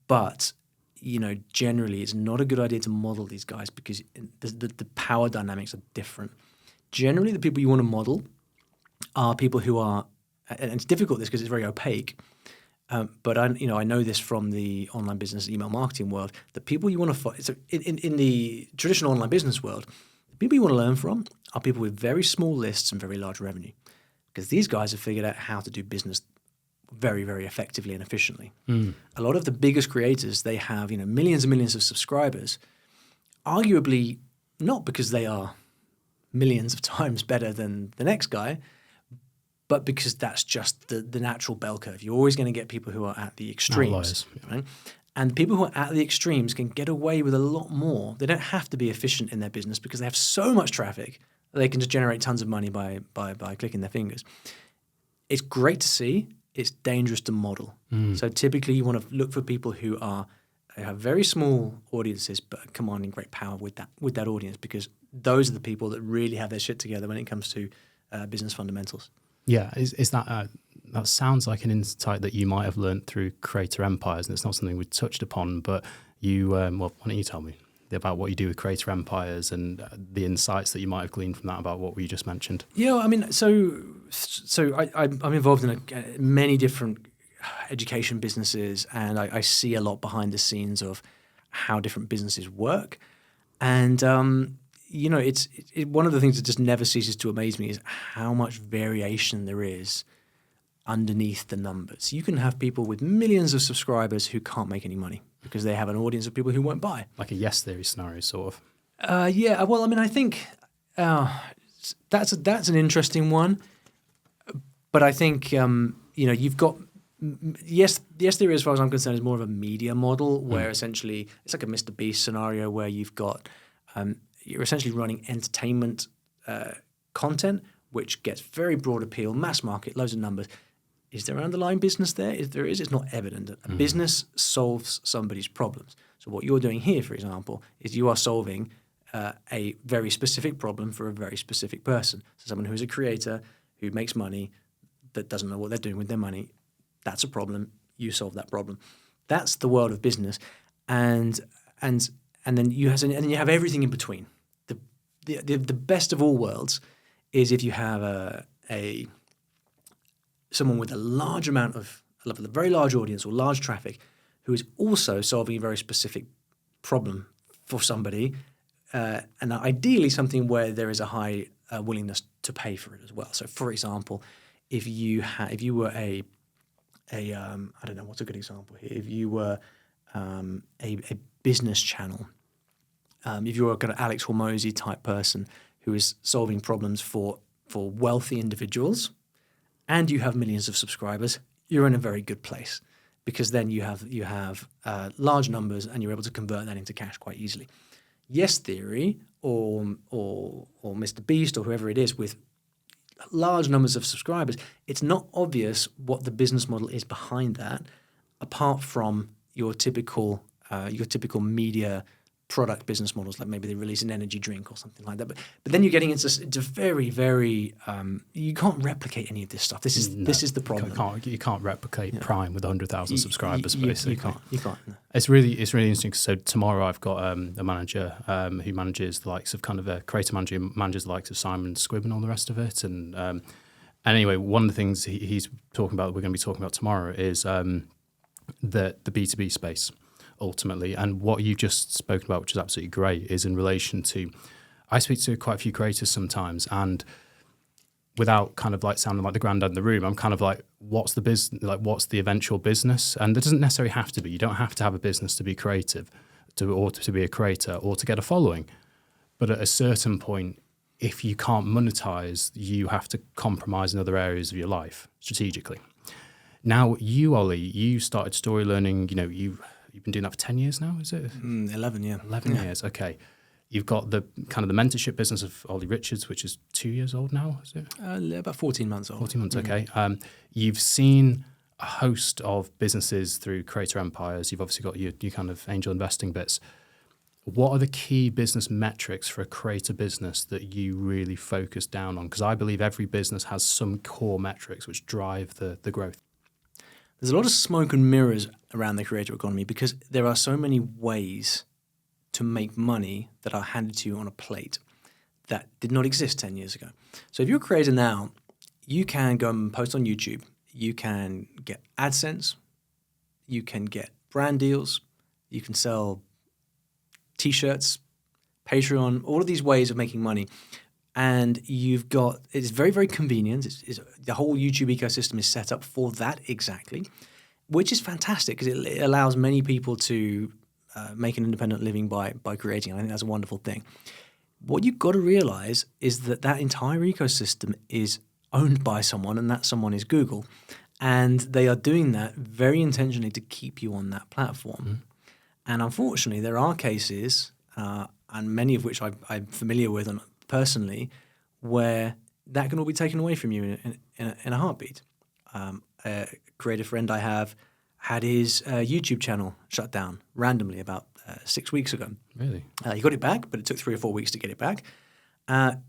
But generally, it's not a good idea to model these guys, because the power dynamics are different. Generally, the people you want to model are people who are, and it's difficult this because it's very opaque, but I know this from the online business email marketing world, the people you want to find, so in the traditional online business world, the people you want to learn from are people with very small lists and very large revenue, because these guys have figured out how to do business very, very effectively and efficiently. A lot of the biggest creators, they have millions and millions of subscribers, arguably not because they are millions of times better than the next guy, but because that's just the natural bell curve. You're always going to get people who are at the extremes. Right? And people who are at the extremes can get away with a lot more. They don't have to be efficient in their business because they have so much traffic that they can just generate tons of money by clicking their fingers. It's great to see. It's dangerous to model. So typically you want to look for people who have very small audiences but commanding great power with that audience, because those are the people that really have their shit together when it comes to business fundamentals. Yeah, is that sounds like an insight that you might have learned through Creator Empires, and it's not something we touched upon, but you, why don't you tell me about what you do with Creator Empires and the insights that you might have gleaned from that about what we just mentioned? Yeah, I mean, so I'm involved in many different education businesses, and I see a lot behind the scenes of how different businesses work. And, it's one of the things that just never ceases to amaze me is how much variation there is underneath the numbers. You can have people with millions of subscribers who can't make any money because they have an audience of people who won't buy. Like a Yes Theory scenario, sort of. Yeah, well, I mean, I think that's an interesting one. But I think, you've got Yes, there is, as far as I'm concerned, is more of a media model where essentially it's like a Mr. Beast scenario where you've got you're essentially running entertainment content, which gets very broad appeal, mass market, loads of numbers. Is there an underlying business there? If there is, it's not evident. A business solves somebody's problems. So what you're doing here, for example, is you are solving a very specific problem for a very specific person. So someone who's a creator who makes money that doesn't know what they're doing with their money. That's a problem. You solve that problem. That's the world of business, and then you have everything in between. The best of all worlds is if you have someone with a very large audience or large traffic, who is also solving a very specific problem for somebody, and ideally something where there is a high willingness to pay for it as well. So, for example, if you were I don't know what's a good example here. If you were a business channel, if you're a kind of Alex Hormozy type person who is solving problems for wealthy individuals, and you have millions of subscribers, you're in a very good place, because then you have large numbers and you're able to convert that into cash quite easily. Yes Theory or Mr. Beast or whoever it is with large numbers of subscribers, it's not obvious what the business model is behind that, apart from your typical media product business models, like maybe they release an energy drink or something like that. But then you're getting into very, very you can't replicate any of this stuff. This is the problem. You can't replicate Prime with 100,000 subscribers. Basically, you can't. No. It's really interesting. So tomorrow I've got a manager who manages the likes of kind of a creator manager who manages the likes of Simon Squibb and all the rest of it. And anyway, one of the things he's talking about, we're going to be talking about tomorrow, is the B2B space. Ultimately, and what you just spoken about, which is absolutely great, is in relation to, I speak to quite a few creators sometimes, and without kind of like sounding like the granddad in the room, I'm kind of like, what's the business? Like, what's the eventual business? And there doesn't necessarily have to be. You don't have to have a business to be creative, or to be a creator, or to get a following. But at a certain point, if you can't monetize, you have to compromise in other areas of your life strategically. Now, you, Ollie, you started story learning. You know, You've been doing that for 10 years now, is it? 11, yeah. 11 years, okay. You've got the kind of the mentorship business of Ollie Richards, which is 2 years old now, is it? About 14 months old. 14 months, okay. You've seen a host of businesses through creator empires. You've obviously got your kind of angel investing bits. What are the key business metrics for a creator business that you really focus down on? Because I believe every business has some core metrics which drive the growth. There's a lot of smoke and mirrors around the creator economy because there are so many ways to make money that are handed to you on a plate that did not exist 10 years ago. So if you're a creator now, you can go and post on YouTube. You can get AdSense. You can get brand deals. You can sell T-shirts, Patreon, all of these ways of making money. And it's very, very convenient. The whole YouTube ecosystem is set up for that exactly, which is fantastic because it allows many people to make an independent living by creating. I think that's a wonderful thing. What you've got to realize is that entire ecosystem is owned by someone, and that someone is Google. And they are doing that very intentionally to keep you on that platform. Mm-hmm. And unfortunately, there are cases, and many of which I'm familiar with personally, where that can all be taken away from you in a heartbeat. A creative friend I have had his YouTube channel shut down randomly about 6 weeks ago. Really? He got it back, but it took 3 or 4 weeks to get it back.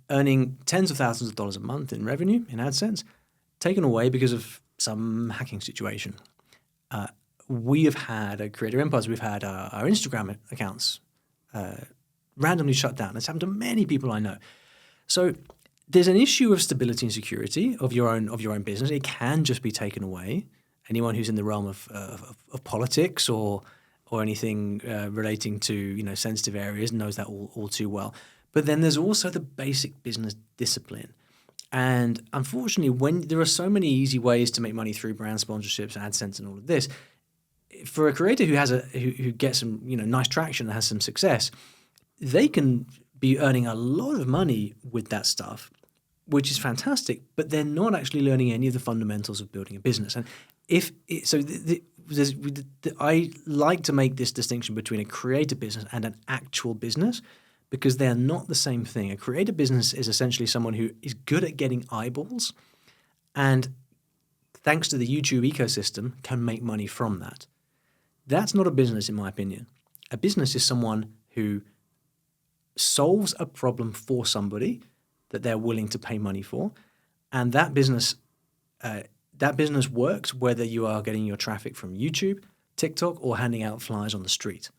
Earning tens of thousands of dollars a month in revenue, in AdSense, taken away because of some hacking situation. We have had at Creator Empires, we've had our Instagram accounts randomly shut down. It's happened to many people I know. So there's an issue of stability and security of your own business. It can just be taken away. Anyone who's in the realm of politics or anything relating to sensitive areas knows that all too well. But then there's also the basic business discipline. And unfortunately, when there are so many easy ways to make money through brand sponsorships, AdSense, and all of this, for a creator who gets some nice traction and has some success, they can be earning a lot of money with that stuff which is fantastic, but they're not actually learning any of the fundamentals of building a business. And if it, so, I like to make this distinction between a creator business and an actual business, because they are not the same thing. A creator business is essentially someone who is good at getting eyeballs, and thanks to the YouTube ecosystem, can make money from that. That's not a business, in my opinion. A business is someone who solves a problem for somebody that they're willing to pay money for, and that business works whether you are getting your traffic from YouTube, TikTok, or handing out flyers on the street.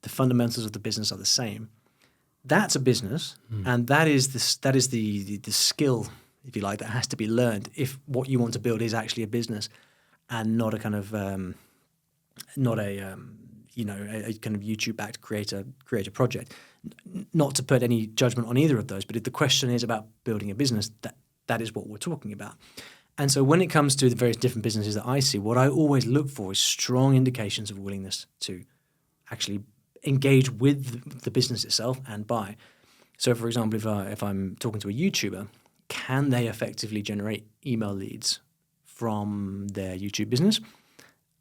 The fundamentals of the business are the same. That's a business, and that is the skill, if you like, that has to be learned if what you want to build is actually a business and not a kind of not a kind of YouTube-backed creator project. Not to put any judgment on either of those, but if the question is about building a business, that is what we're talking about. And so when it comes to the various different businesses that I see, what I always look for is strong indications of willingness to actually engage with the business itself and buy. So, for example, if I'm talking to a YouTuber, can they effectively generate email leads from their YouTube business?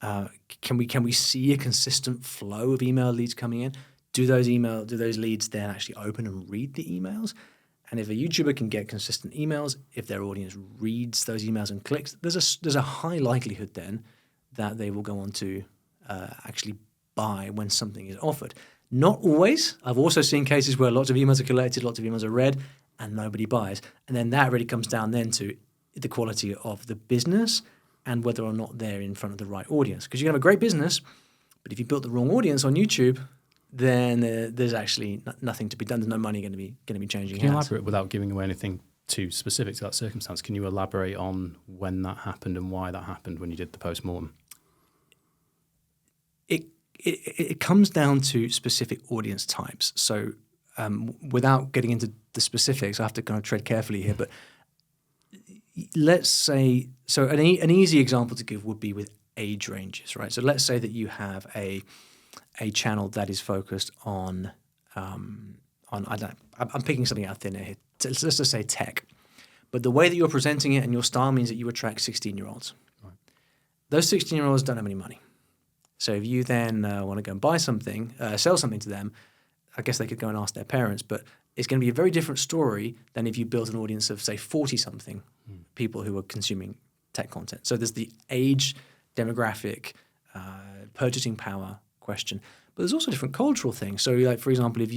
Can we see a consistent flow of email leads coming in? Do those leads then actually open and read the emails? And if a YouTuber can get consistent emails, if their audience reads those emails and clicks, there's a high likelihood then that they will go on to actually buy when something is offered. Not always. I've also seen cases where lots of emails are collected, lots of emails are read, and nobody buys. And then that really comes down then to the quality of the business and whether or not they're in front of the right audience. Because you can have a great business, but if you built the wrong audience on YouTube, then there's actually nothing to be done. There's no money going to be changing hands. Can you elaborate, without giving away anything too specific to that circumstance, can you elaborate on when that happened and why that happened when you did the post-mortem? It comes down to specific audience types. So without getting into the specifics, I have to kind of tread carefully here, but let's say, so an easy example to give would be with age ranges, right? So let's say that you have a channel that is focused on I don't know, I'm picking something out of thin air here. Let's just say tech. But the way that you're presenting it and your style means that you attract 16-year-olds. Right. Those 16-year-olds don't have any money. So if you then want to go and buy something, sell something to them, I guess they could go and ask their parents, but it's going to be a very different story than if you built an audience of, say, 40-something people who are consuming tech content. So there's the age, demographic, purchasing power question. But there's also different cultural things. So, like, for example, if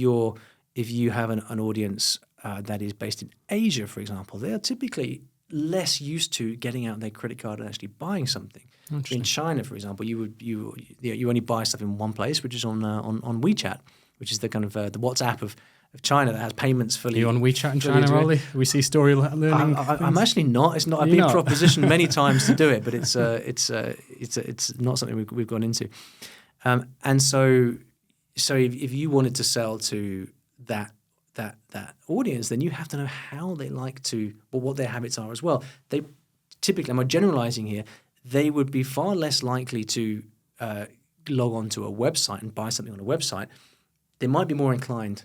you have an audience that is based in Asia, for example, they are typically less used to getting out their credit card and actually buying something. In China, for example, you only buy stuff in one place, which is on WeChat, which is the kind of the WhatsApp of China that has payments fully. Are you on WeChat in China, Ollie? We see story learning. I'm actually not. It's not. I've been propositioned many times to do it, but it's not something we've gone into. And so if you wanted to sell to that audience, then you have to know how they like to, or what their habits are as well. They typically, I'm generalizing here, they would be far less likely to log on to a website and buy something on a website. They might be more inclined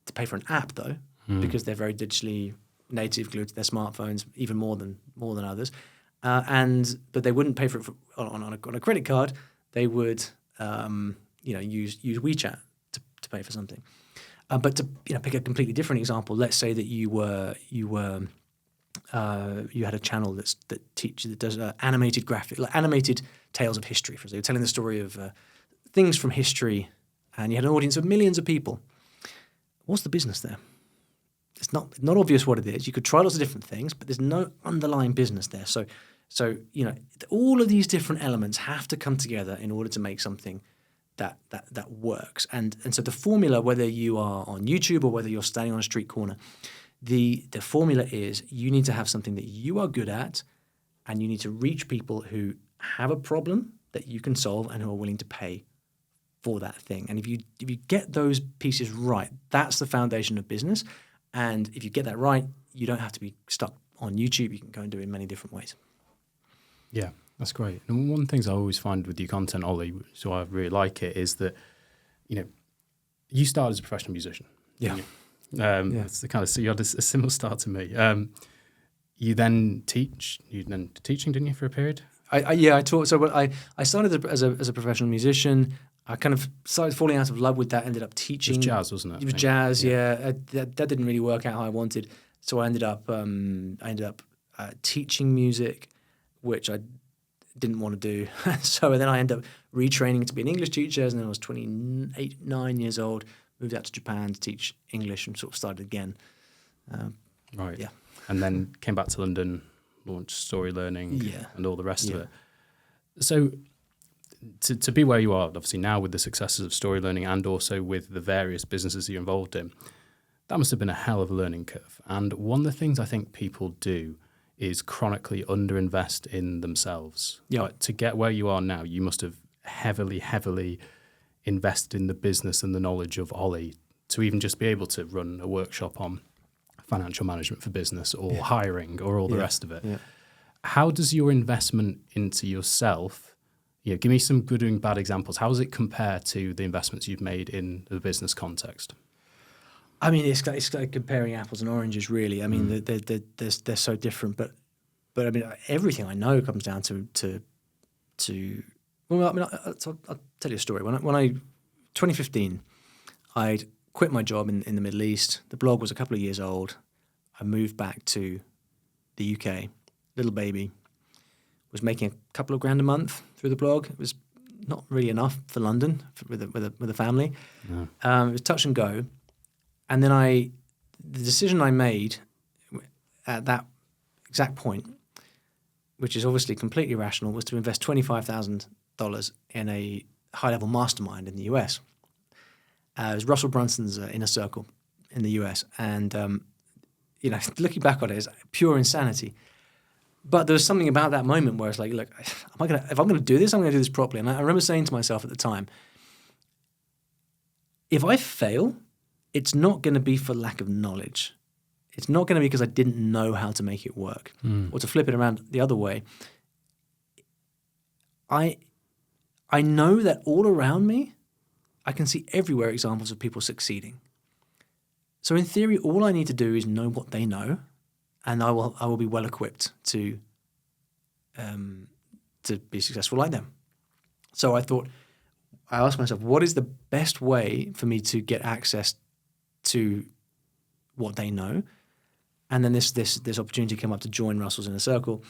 to pay for an app, though, because they're very digitally native, glued to their smartphones, even more than others. But they wouldn't pay for it on a credit card. They would use WeChat to pay for something. But to pick a completely different example, let's say that you had a channel that does animated graphic, like animated tales of history. For example, you're telling the story of things from history, and you had an audience of millions of people. What's the business there? It's not obvious what it is. You could try lots of different things, but there's no underlying business there. So all of these different elements have to come together in order to make something that works. And so the formula, whether you are on YouTube or whether you're standing on a street corner, the formula is you need to have something that you are good at, and you need to reach people who have a problem that you can solve and who are willing to pay for that thing. And if you get those pieces right, that's the foundation of business. And if you get that right, you don't have to be stuck on YouTube. You can go and do it in many different ways. Yeah, that's great. And one of the things I always find with your content, Ollie, so I really like it, is that, you started as a professional musician. Yeah. It's the kind of, so you had a similar start to me. You then teach. You then teaching, didn't you, for a period? I taught. So I started as a professional musician. I kind of started falling out of love with that. Ended up teaching. It was jazz, wasn't it? It was jazz. Yeah. That didn't really work out how I wanted. So I ended up teaching music, which I didn't want to do. So then I ended up retraining to be an English teacher. And then I was 9 years old. Moved out to Japan to teach English and sort of started again. Right. Yeah. And then came back to London, launched Story Learning, and all the rest of it. So to be where you are, obviously now with the successes of Story Learning and also with the various businesses you're involved in, that must have been a hell of a learning curve. And one of the things I think people do is chronically underinvest in themselves. Yeah. Like, to get where you are now, you must have heavily invested in the business and the knowledge of Ollie to even just be able to run a workshop on financial management for business or hiring or all the rest of it. Yeah. How does your investment into yourself, give me some good and bad examples. How does it compare to the investments you've made in the business context? I mean, it's like comparing apples and oranges, really. I mean, they're so different, but I mean, everything I know comes down to. Well, I mean, I'll tell you a story. When I 2015, I'd quit my job in the Middle East. The blog was a couple of years old. I moved back to the UK, little baby. Was making a couple of grand a month through the blog. It was not really enough for London with a family. No. It was touch and go. And then the decision I made at that exact point, which is obviously completely rational, was to invest $25,000 in a high-level mastermind in the US. It was Russell Brunson's Inner Circle in the US. And, looking back on it, it's pure insanity. But there was something about that moment where it's like, look, if I'm going to do this, I'm going to do this properly. And I remember saying to myself at the time, if I fail, it's not going to be for lack of knowledge. It's not going to be because I didn't know how to make it work. Or to flip it around the other way, I know that all around me, I can see everywhere examples of people succeeding. So in theory, all I need to do is know what they know, and I will be well equipped to be successful like them. So I asked myself, what is the best way for me to get access to what they know? And then this opportunity came up to join Russell's Inner Circle.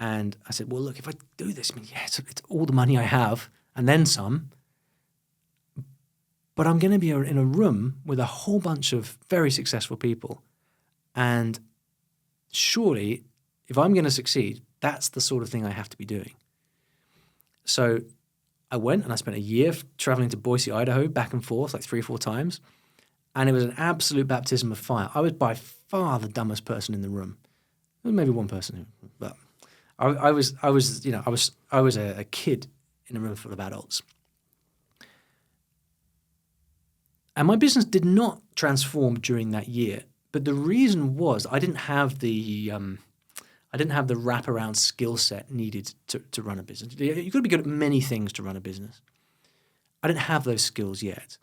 And I said, well, look, if I do this, I mean, it's all the money I have and then some. But I'm going to be in a room with a whole bunch of very successful people. And surely, if I'm going to succeed, that's the sort of thing I have to be doing. So I went and I spent a year traveling to Boise, Idaho, back and forth, like 3 or 4 times. And it was an absolute baptism of fire. I was by far the dumbest person in the room. There was maybe one person, but I was a kid in a room full of adults. And my business did not transform during that year, but the reason was I didn't have the wraparound skill set needed to run a business. You've got to be good at many things to run a business. I didn't have those skills yet.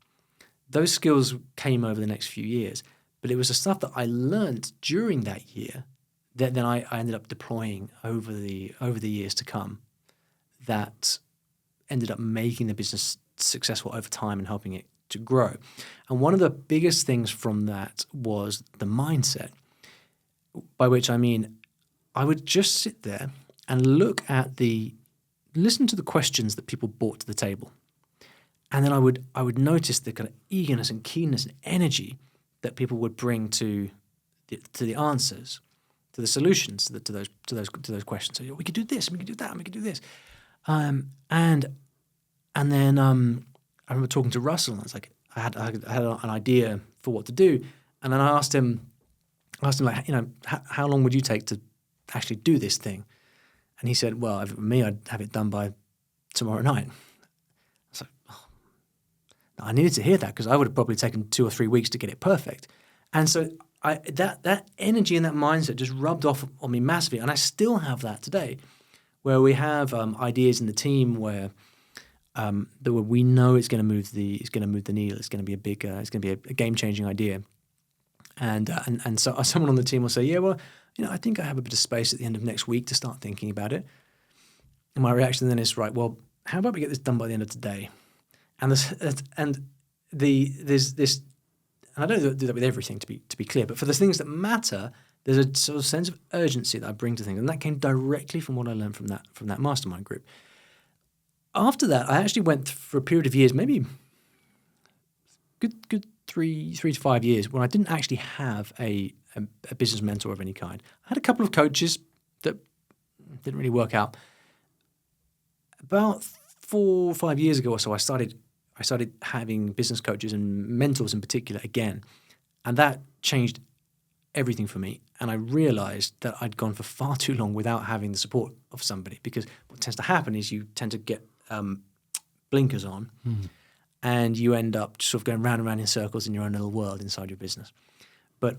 Those skills came over the next few years, but it was the stuff that I learned during that year that then I ended up deploying over the years to come that ended up making the business successful over time and helping it to grow. And one of the biggest things from that was the mindset, by which I mean I would just sit there and listen to the questions that people brought to the table. And then I would notice the kind of eagerness and keenness and energy that people would bring to the answers, to the solutions to those questions. So we could do this, and we could do that, and we could do this. And then I remember talking to Russell, and I was like, I had an idea for what to do, and then I asked him like, how long would you take to actually do this thing? And he said, well, if it were me, I'd have it done by tomorrow night. I was like, oh. I needed to hear that because I would have probably taken 2 or 3 weeks to get it perfect. And so that energy and that mindset just rubbed off on me massively, and I still have that today, where we have ideas in the team where we know it's going to move the needle. It's going to be a big, it's going to be a game changing idea, And so someone on the team will say, yeah, well, I think I have a bit of space at the end of next week to start thinking about it. And my reaction then is, right, well, how about we get this done by the end of today? And there's this, and I don't do that with everything, to be clear, but for the things that matter, there's a sort of sense of urgency that I bring to things, and that came directly from what I learned from that mastermind group. After that, I actually went for a period of years, maybe good 3 to 5 years, when I didn't actually have a business mentor of any kind. I had a couple of coaches that didn't really work out. About 4 or 5 years ago or so, I started having business coaches and mentors in particular again, and that changed everything for me. And I realized that I'd gone for far too long without having the support of somebody, because what tends to happen is you tend to get blinkers on, and you end up sort of going round and round in circles in your own little world inside your business. But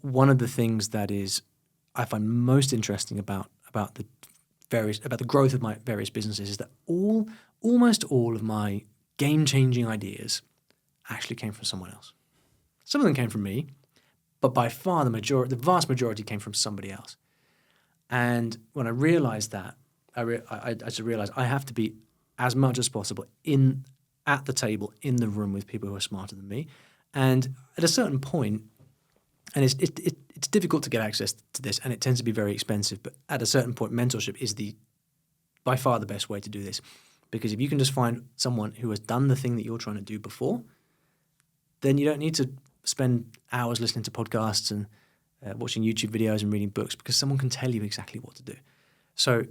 one of the things that I find most interesting about the growth of my various businesses is that almost all of my game-changing ideas actually came from someone else. Some of them came from me, but by far the vast majority came from somebody else. And when I realized that, I just realized I have to be as much as possible at the table, in the room with people who are smarter than me. And at a certain point, and it's difficult to get access to this, and it tends to be very expensive, but at a certain point, mentorship is by far the best way to do this. Because if you can just find someone who has done the thing that you're trying to do before, then you don't need to spend hours listening to podcasts and watching YouTube videos and reading books, because someone can tell you exactly what to do. So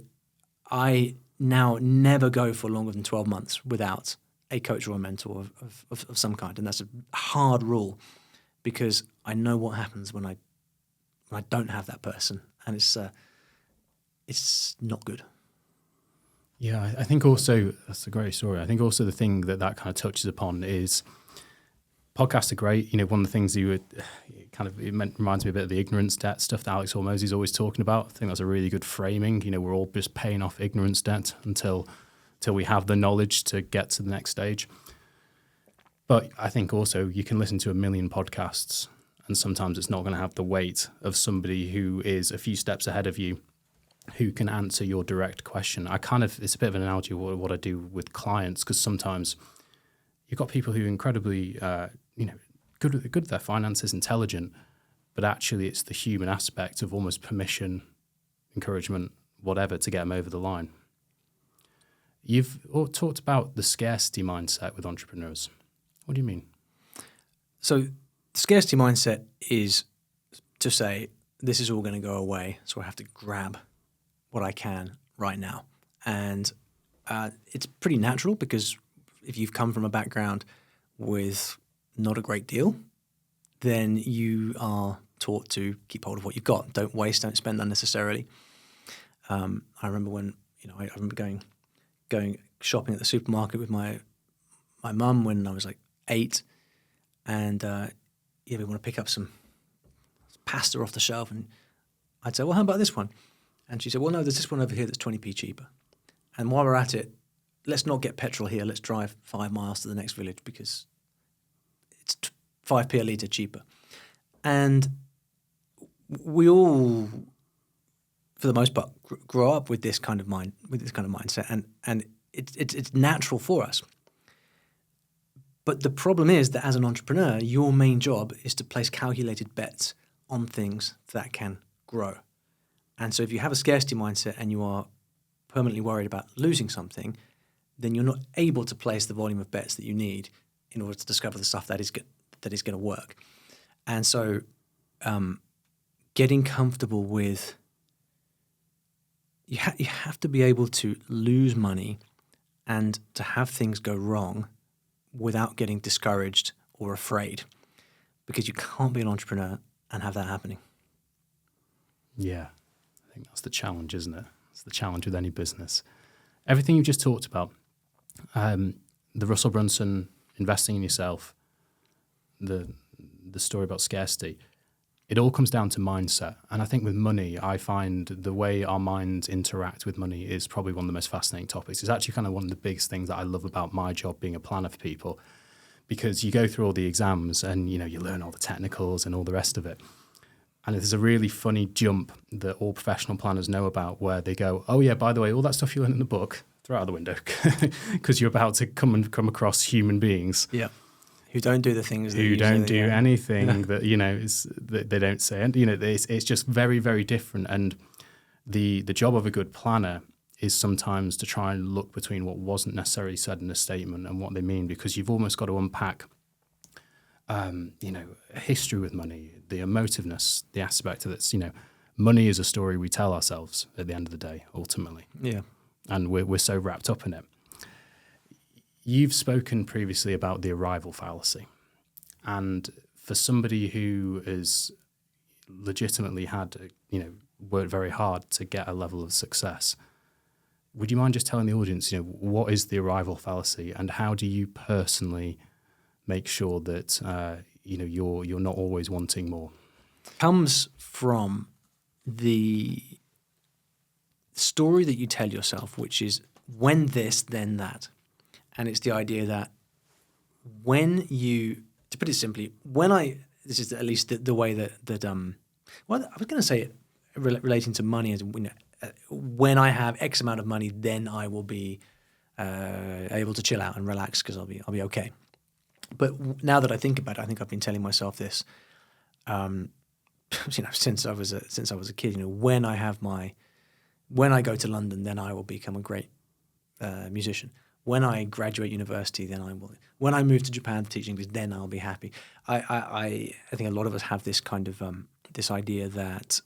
I now never go for longer than 12 months without a coach or a mentor of some kind. And that's a hard rule, because I know what happens when I don't have that person, and it's not good. Yeah, I think also that's a great story. I think also the thing that kind of touches upon is podcasts are great. One of the things it reminds me a bit of the ignorance debt stuff that Alex Hormozy is always talking about. I think that's a really good framing. We're all just paying off ignorance debt until we have the knowledge to get to the next stage. But I think also you can listen to a million podcasts, and sometimes it's not going to have the weight of somebody who is a few steps ahead of you, who can answer your direct question. It's a bit of an analogy of what I do with clients, because sometimes you've got people who are incredibly, good at their finances, intelligent, but actually it's the human aspect of almost permission, encouragement, whatever, to get them over the line. You've talked about the scarcity mindset with entrepreneurs. What do you mean? So the scarcity mindset is to say, this is all going to go away, so I have to grab what I can right now. And it's pretty natural, because if you've come from a background with not a great deal, then you are taught to keep hold of what you've got. Don't waste, don't spend unnecessarily. I remember when, I remember going shopping at the supermarket with my mum when I was like 8, and we want to pick up some pasta off the shelf, and I'd say, well, how about this one? And she said, well, no, there's this one over here that's 20p cheaper. And while we're at it, let's not get petrol here. Let's drive 5 miles to the next village, because it's 5p a litre cheaper. And we all, for the most part, grow up with this kind of mindset, and it's natural for us. But the problem is that as an entrepreneur, your main job is to place calculated bets on things that can grow. And so if you have a scarcity mindset and you are permanently worried about losing something, then you're not able to place the volume of bets that you need in order to discover the stuff that is going to work. And so getting comfortable with, you have to be able to lose money and to have things go wrong without getting discouraged or afraid, because you can't be an entrepreneur and have that happening. Yeah, I think that's the challenge, isn't it? It's the challenge with any business. Everything you just talked about, the Russell Brunson investing in yourself, the story about scarcity, it all comes down to mindset. And I think with money, I find the way our minds interact with money is probably one of the most fascinating topics. It's actually kind of one of the biggest things that I love about my job, being a planner for people, because you go through all the exams and, you know, you learn all the technicals and all the rest of it. And there's a really funny jump that all professional planners know about where they go, oh yeah, by the way, all that stuff you learned in the book, throw it out the window because you're about to come across human beings. Yeah. Who don't do the things that who don't do anything that, you know, that they don't say. And, you know, it's just very, very different. And the job of a good planner is sometimes to try and look between what wasn't necessarily said in a statement and what they mean, because you've almost got to unpack, you know, a history with money, the emotiveness, the aspect of it. You know, money is a story we tell ourselves at the end of the day, ultimately. Yeah. And we're so wrapped up in it. You've spoken previously about the arrival fallacy. And for somebody who has legitimately had, you know, worked very hard to get a level of success, would you mind just telling the audience, you know, what is the arrival fallacy and how do you personally make sure that, you know, you're not always wanting more? Comes from the story that you tell yourself, which is when this, then that. And it's the idea that when you, to put it simply, this is at least the way that well, I was going to say it relating to money as, you know, when I have X amount of money, then I will be able to chill out and relax because I'll be okay. But now that I think about it, I think I've been telling myself this, you know, since I was a kid. You know, when I go to London, then I will become a great musician. When I graduate university, then I will. When I move to Japan to teach English, then I'll be happy. I think a lot of us have this kind of this idea that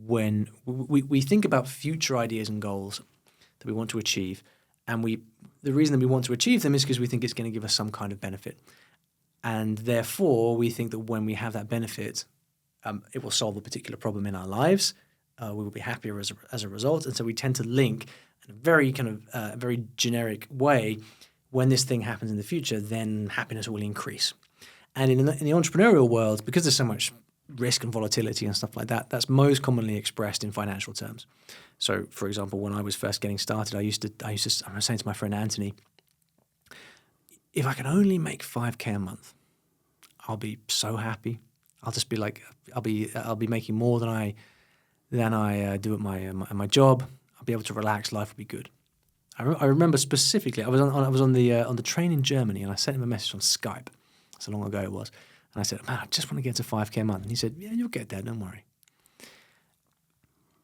when we think about future ideas and goals that we want to achieve, and the reason that we want to achieve them is because we think it's going to give us some kind of benefit, and therefore we think that when we have that benefit, it will solve a particular problem in our lives. We will be happier as a result, and so we tend to link in a very kind of very generic way, when this thing happens in the future, then happiness will increase. And in the entrepreneurial world, because there's so much risk and volatility and stuff like that, that's most commonly expressed in financial terms. So, for example, when I was first getting started, I was saying to my friend Anthony, if I can only make 5K a month, I'll be so happy. I'll just be like, I'll be making more than I do at my job. I'll be able to relax. Life will be good. I remember specifically, I was on the train in Germany, and I sent him a message on Skype. So long ago it was, and I said, "Man, I just want to get to 5K a month." And he said, "Yeah, you'll get there. Don't worry."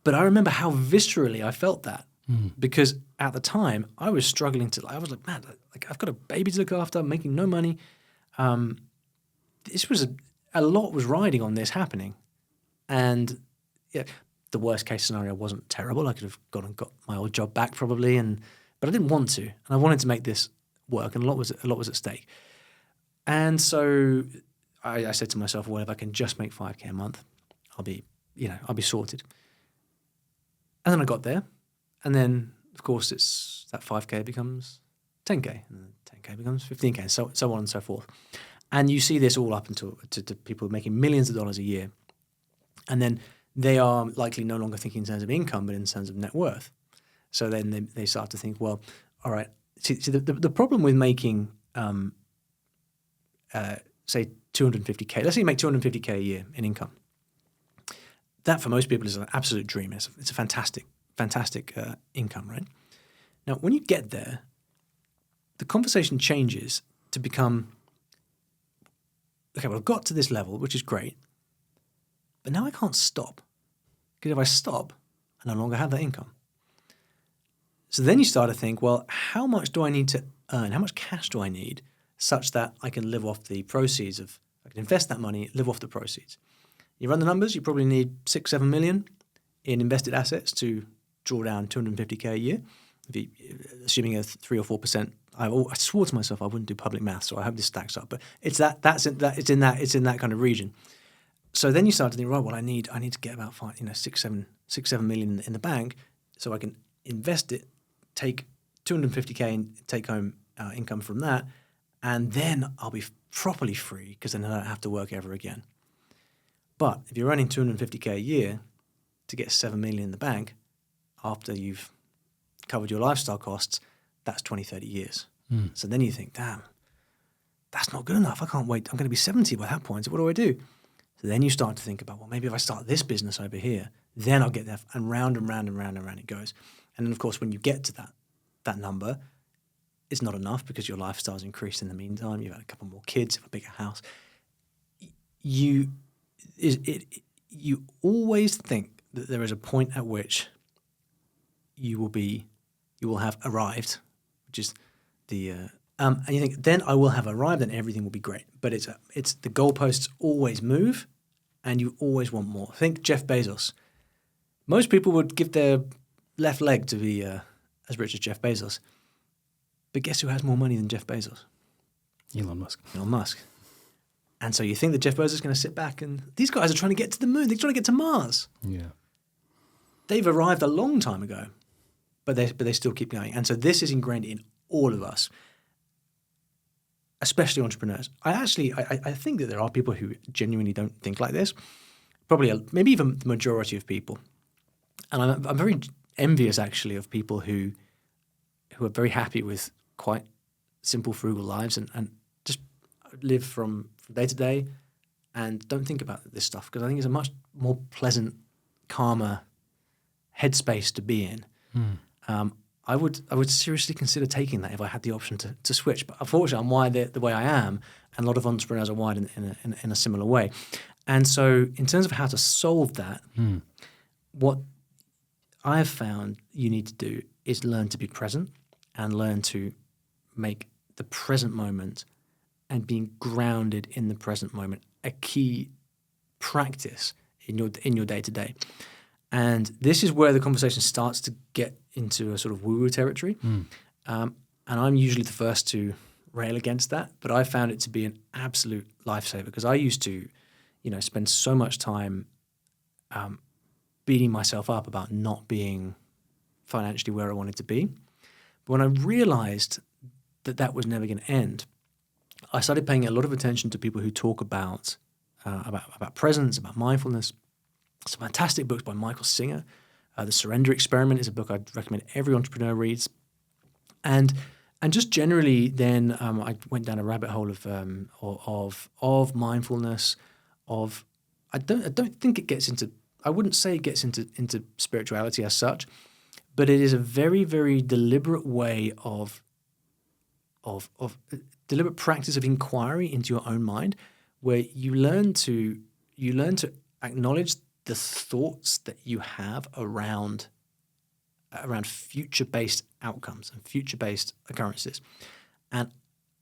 But I remember how viscerally I felt that, because at the time I was struggling to. I was like, "Man, like I've got a baby to look after. I'm making no money." This was a lot was riding on this happening, and yeah. The worst case scenario wasn't terrible. I could have gone and got my old job back probably, but I didn't want to, and I wanted to make this work, and a lot was at stake. And so I said to myself, well, if I can just make 5K a month, I'll be sorted. And then I got there, and then of course it's that 5K becomes 10K, and then 10K becomes 15K, and so on and so forth. And you see this all up until to people making millions of dollars a year, and then they are likely no longer thinking in terms of income, but in terms of net worth. So then they start to think, well, all right. See the problem with making, say, 250K. Let's say you make 250K a year in income. That for most people is an absolute dream. It's a fantastic income, right? Now, when you get there, the conversation changes to become, okay, well, I've got to this level, which is great. But now I can't stop, because if I stop, I no longer have that income. So then you start to think, well, how much do I need to earn? How much cash do I need such that I can live off the proceeds I can invest that money, live off the proceeds? You run the numbers, you probably need 6-7 million in invested assets to draw down 250K a year, assuming a 3 or 4%. I swore to myself I wouldn't do public math, so I hope this stacks up. But it's in that kind of region. So then you start to think, right, well, I need to get about 6-7 million in the bank, so I can invest it, take 250K and take home income from that, and then I'll be properly free, because then I don't have to work ever again. But if you're earning 250K a year, to get 7 million in the bank after you've covered your lifestyle costs, that's 20-30 years. So then you think, damn, that's not good enough. I can't wait. I'm going to be 70 by that point. So what do I do? So then you start to think about, well, maybe if I start this business over here, then I'll get there. And round and round and round and round it goes. And then, of course, when you get to that number, it's not enough because your lifestyle's increased in the meantime. You've had a couple more kids, a bigger house. You always think that there is a point at which you will have arrived, which is the and you think, then I will have arrived and everything will be great. But it's the goalposts always move, and you always want more. Think Jeff Bezos. Most people would give their left leg to be as rich as Jeff Bezos. But guess who has more money than Jeff Bezos? Elon Musk. Elon Musk. And so you think that Jeff Bezos is going to sit back and these guys are trying to get to the moon. They're trying to get to Mars. Yeah. They've arrived a long time ago, but they still keep going. And so this is ingrained in all of us, especially entrepreneurs. I think that there are people who genuinely don't think like this. Probably maybe even the majority of people. And I'm very envious actually of people who are very happy with quite simple, frugal lives and just live from day to day and don't think about this stuff, because I think it's a much more pleasant, calmer headspace to be in. I would seriously consider taking that if I had the option to switch. But unfortunately, I'm wired the way I am, and a lot of entrepreneurs are wired in a similar way. And so in terms of how to solve that, what I have found you need to do is learn to be present and learn to make the present moment and being grounded in the present moment a key practice in your day-to-day. And this is where the conversation starts to get into a sort of woo-woo territory. And I'm usually the first to rail against that, but I found it to be an absolute lifesaver, because I used to, spend so much time beating myself up about not being financially where I wanted to be. But when I realized that was never going to end, I started paying a lot of attention to people who talk about presence, about mindfulness. Some fantastic books by Michael Singer. The Surrender Experiment is a book I'd recommend every entrepreneur reads. And just generally, then I went down a rabbit hole of mindfulness. I don't think it gets into. I wouldn't say it gets into spirituality as such, but it is a very, very deliberate way of deliberate practice of inquiry into your own mind, where you learn to acknowledge the thoughts that you have around future-based outcomes and future-based occurrences, and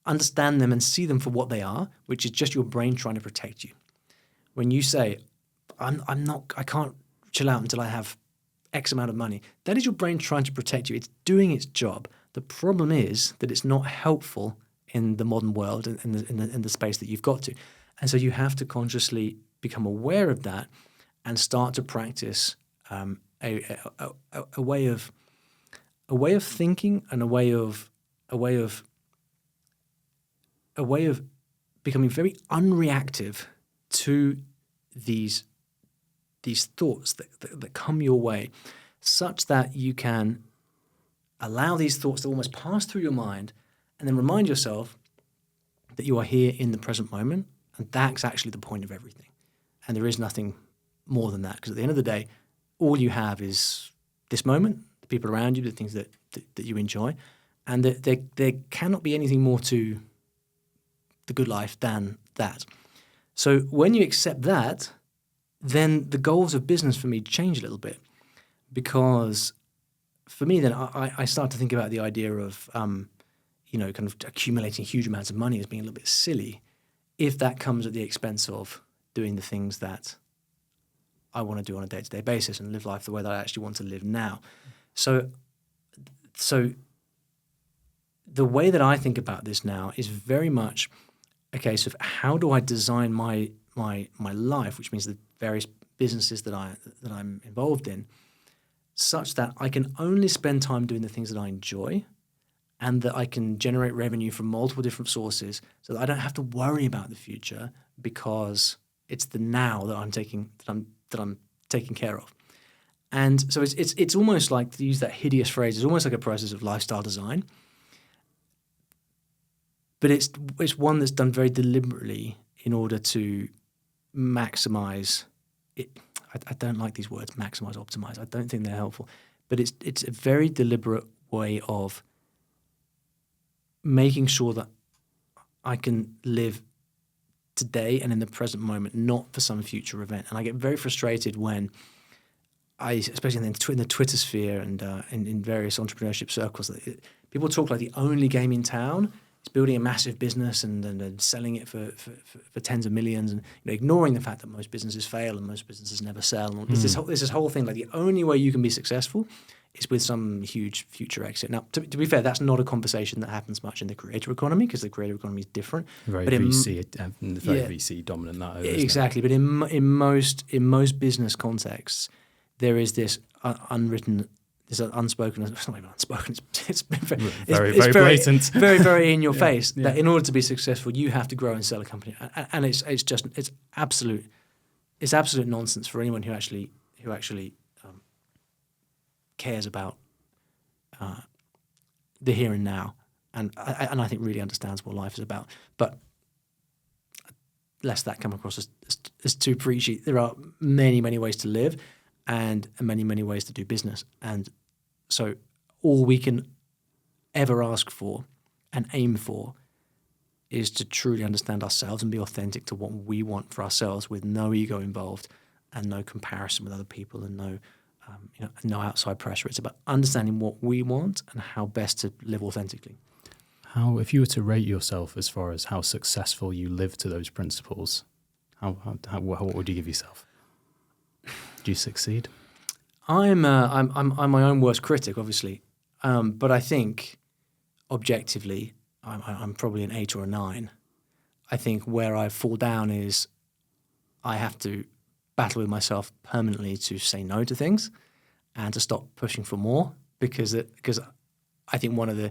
understand them and see them for what they are, which is just your brain trying to protect you. When you say, I can't chill out until I have X amount of money, that is your brain trying to protect you. It's doing its job. The problem is that it's not helpful in the modern world and in the space that you've got to. And so you have to consciously become aware of that and start to practice a way of thinking and a way of becoming very unreactive to these thoughts that come your way, such that you can allow these thoughts to almost pass through your mind, and then remind yourself that you are here in the present moment, and that's actually the point of everything. And there is nothing more than that, because at the end of the day, all you have is this moment, the people around you, the things that you enjoy, and there cannot be anything more to the good life than that. So when you accept that, then the goals of business for me change a little bit, because for me then I start to think about the idea of kind of accumulating huge amounts of money as being a little bit silly, if that comes at the expense of doing the things that I want to do on a day-to-day basis and live life the way that I actually want to live now. So the way that I think about this now is very much a case of how do I design my life, which means the various businesses that I'm involved in, such that I can only spend time doing the things that I enjoy, and that I can generate revenue from multiple different sources, so that I don't have to worry about the future, because it's the now that I'm taking care of. And so it's almost like, to use that hideous phrase, it's almost like a process of lifestyle design. but it's one that's done very deliberately in order to maximize it. I don't like these words, maximize, optimize. I don't think they're helpful, but it's a very deliberate way of making sure that I can live today and in the present moment, not for some future event. And I get very frustrated when especially in the Twitter sphere and in various entrepreneurship circles, that people talk like the only game in town is building a massive business and selling it for tens of millions, and ignoring the fact that most businesses fail and most businesses never sell. And there's this whole thing like the only way you can be successful is with some huge future exit. Now, to be fair, that's not a conversation that happens much in the creator economy, because the creator economy is different. Very but VC dominant that. Exactly, but in most business contexts, there is this unspoken. It's not even unspoken. It's very blatant, very in your face. That in order to be successful, you have to grow and sell a company, and it's absolute nonsense for anyone who actually cares about the here and now, and I think really understands what life is about. But lest that come across as too preachy, there are many ways to live, and many ways to do business. And so all we can ever ask for and aim for is to truly understand ourselves and be authentic to what we want for ourselves, with no ego involved and no comparison with other people and no outside pressure. It's about understanding what we want and how best to live authentically. If you were to rate yourself as far as how successful you live to those principles, what would you give yourself? Do you succeed? I'm my own worst critic, obviously, but I think objectively I'm probably an 8 or a 9. I think where I fall down is I have to battle with myself permanently to say no to things and to stop pushing for more, because I think one of the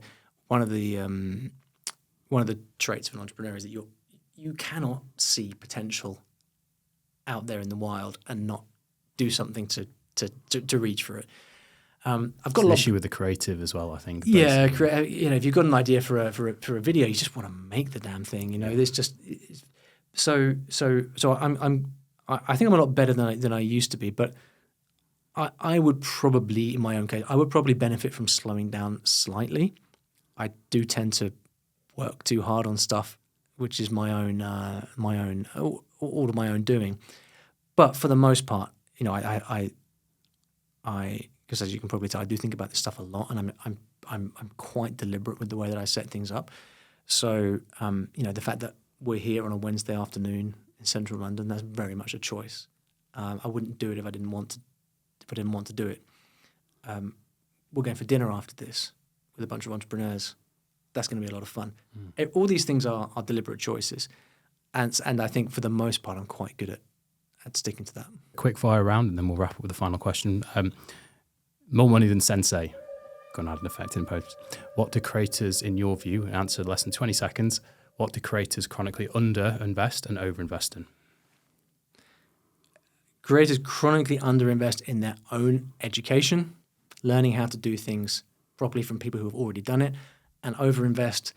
traits of an entrepreneur is that you cannot see potential out there in the wild and not do something to reach for it. I've got an issue with the creative as well, I think. Yeah, if you've got an idea for a video, you just want to make the damn thing. There's just so I think I'm a lot better than I used to be, but I would probably, in my own case, benefit from slowing down slightly. I do tend to work too hard on stuff, which is all of my own doing. But for the most part, because as you can probably tell, I do think about this stuff a lot, and I'm quite deliberate with the way that I set things up. So the fact that we're here on a Wednesday afternoon in central London, that's very much a choice. I wouldn't do it if I didn't want to do it. We're going for dinner after this with a bunch of entrepreneurs. That's going to be a lot of fun. All these things are deliberate choices, and I think for the most part, I'm quite good at sticking to that. Quick fire round, and then we'll wrap up with the final question. More money than Sensei. Gonna add an effect in post. What do creators, in your view, answer less than 20 seconds, what do creators chronically underinvest and overinvest in? Creators chronically underinvest in their own education, learning how to do things properly from people who have already done it, and overinvest,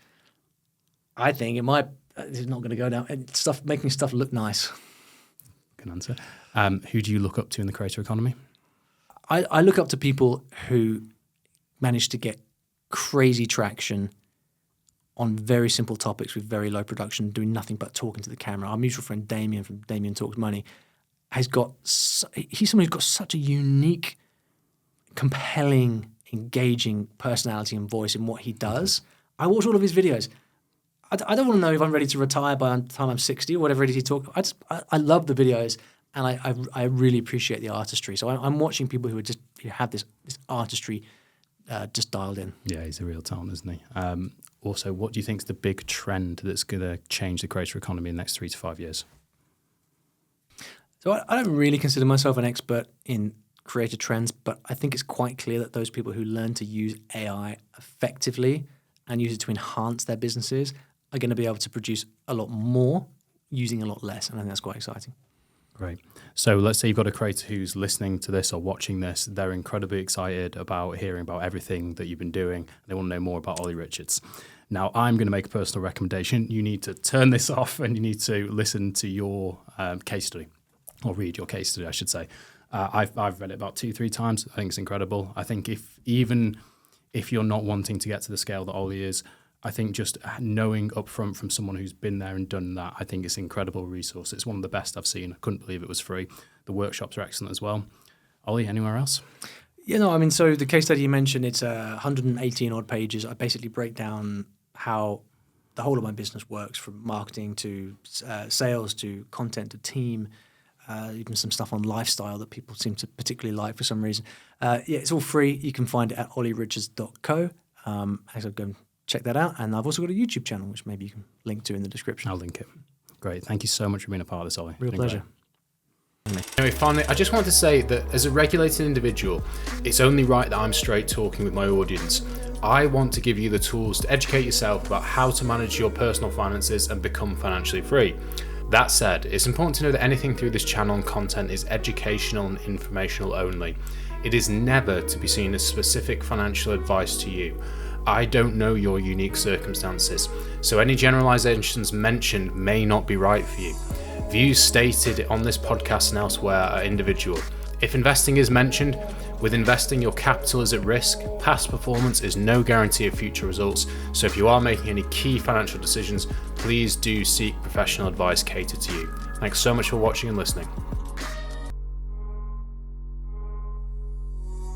I think, it's not going to go down, making stuff look nice. Good answer. Who do you look up to in the creator economy? I look up to people who manage to get crazy traction on very simple topics with very low production, doing nothing but talking to the camera. Our mutual friend Damien from Damien Talks Money he's someone who's got such a unique, compelling, engaging personality and voice in what he does. I watch all of his videos. I don't want to know if I'm ready to retire by the time I'm 60 or whatever it is he talks. I love the videos, and I really appreciate the artistry. So I'm watching people who have this artistry just dialed in. Yeah, he's a real talent, isn't he? Also, what do you think is the big trend that's going to change the creator economy in the next 3 to 5 years? So I don't really consider myself an expert in creator trends, but I think it's quite clear that those people who learn to use AI effectively and use it to enhance their businesses are going to be able to produce a lot more using a lot less, and I think that's quite exciting. Great. So let's say you've got a creator who's listening to this or watching this. They're incredibly excited about hearing about everything that you've been doing. They want to know more about Ollie Richards. Now, I'm going to make a personal recommendation. You need to turn this off and you need to listen to your case study, or read your case study, I should say. I've read it about 2-3 times. I think it's incredible. I think even if you're not wanting to get to the scale that Ollie is, I think just knowing upfront from someone who's been there and done that, I think it's an incredible resource. It's one of the best I've seen. I couldn't believe it was free. The workshops are excellent as well. Ollie, anywhere else? Yeah, no, I mean, so the case study you mentioned, it's 118 odd pages. I basically break down how the whole of my business works, from marketing to sales to content to team, even some stuff on lifestyle that people seem to particularly like for some reason. Yeah, it's all free. You can find it at ollyrichards.co. So go and check that out. And I've also got a YouTube channel, which maybe you can link to in the description. I'll link it. Great. Thank you so much for being a part of this, Ollie. Real pleasure. Anyway, finally, I just wanted to say that as a regulated individual, it's only right that I'm straight talking with my audience. I want to give you the tools to educate yourself about how to manage your personal finances and become financially free. That said, it's important to know that anything through this channel and content is educational and informational only. It is never to be seen as specific financial advice to you. I don't know your unique circumstances, so any generalizations mentioned may not be right for you. Views stated on this podcast and elsewhere are individual. If investing is mentioned, with investing your capital is at risk, past performance is no guarantee of future results, so if you are making any key financial decisions, please do seek professional advice catered to you. Thanks so much for watching and listening.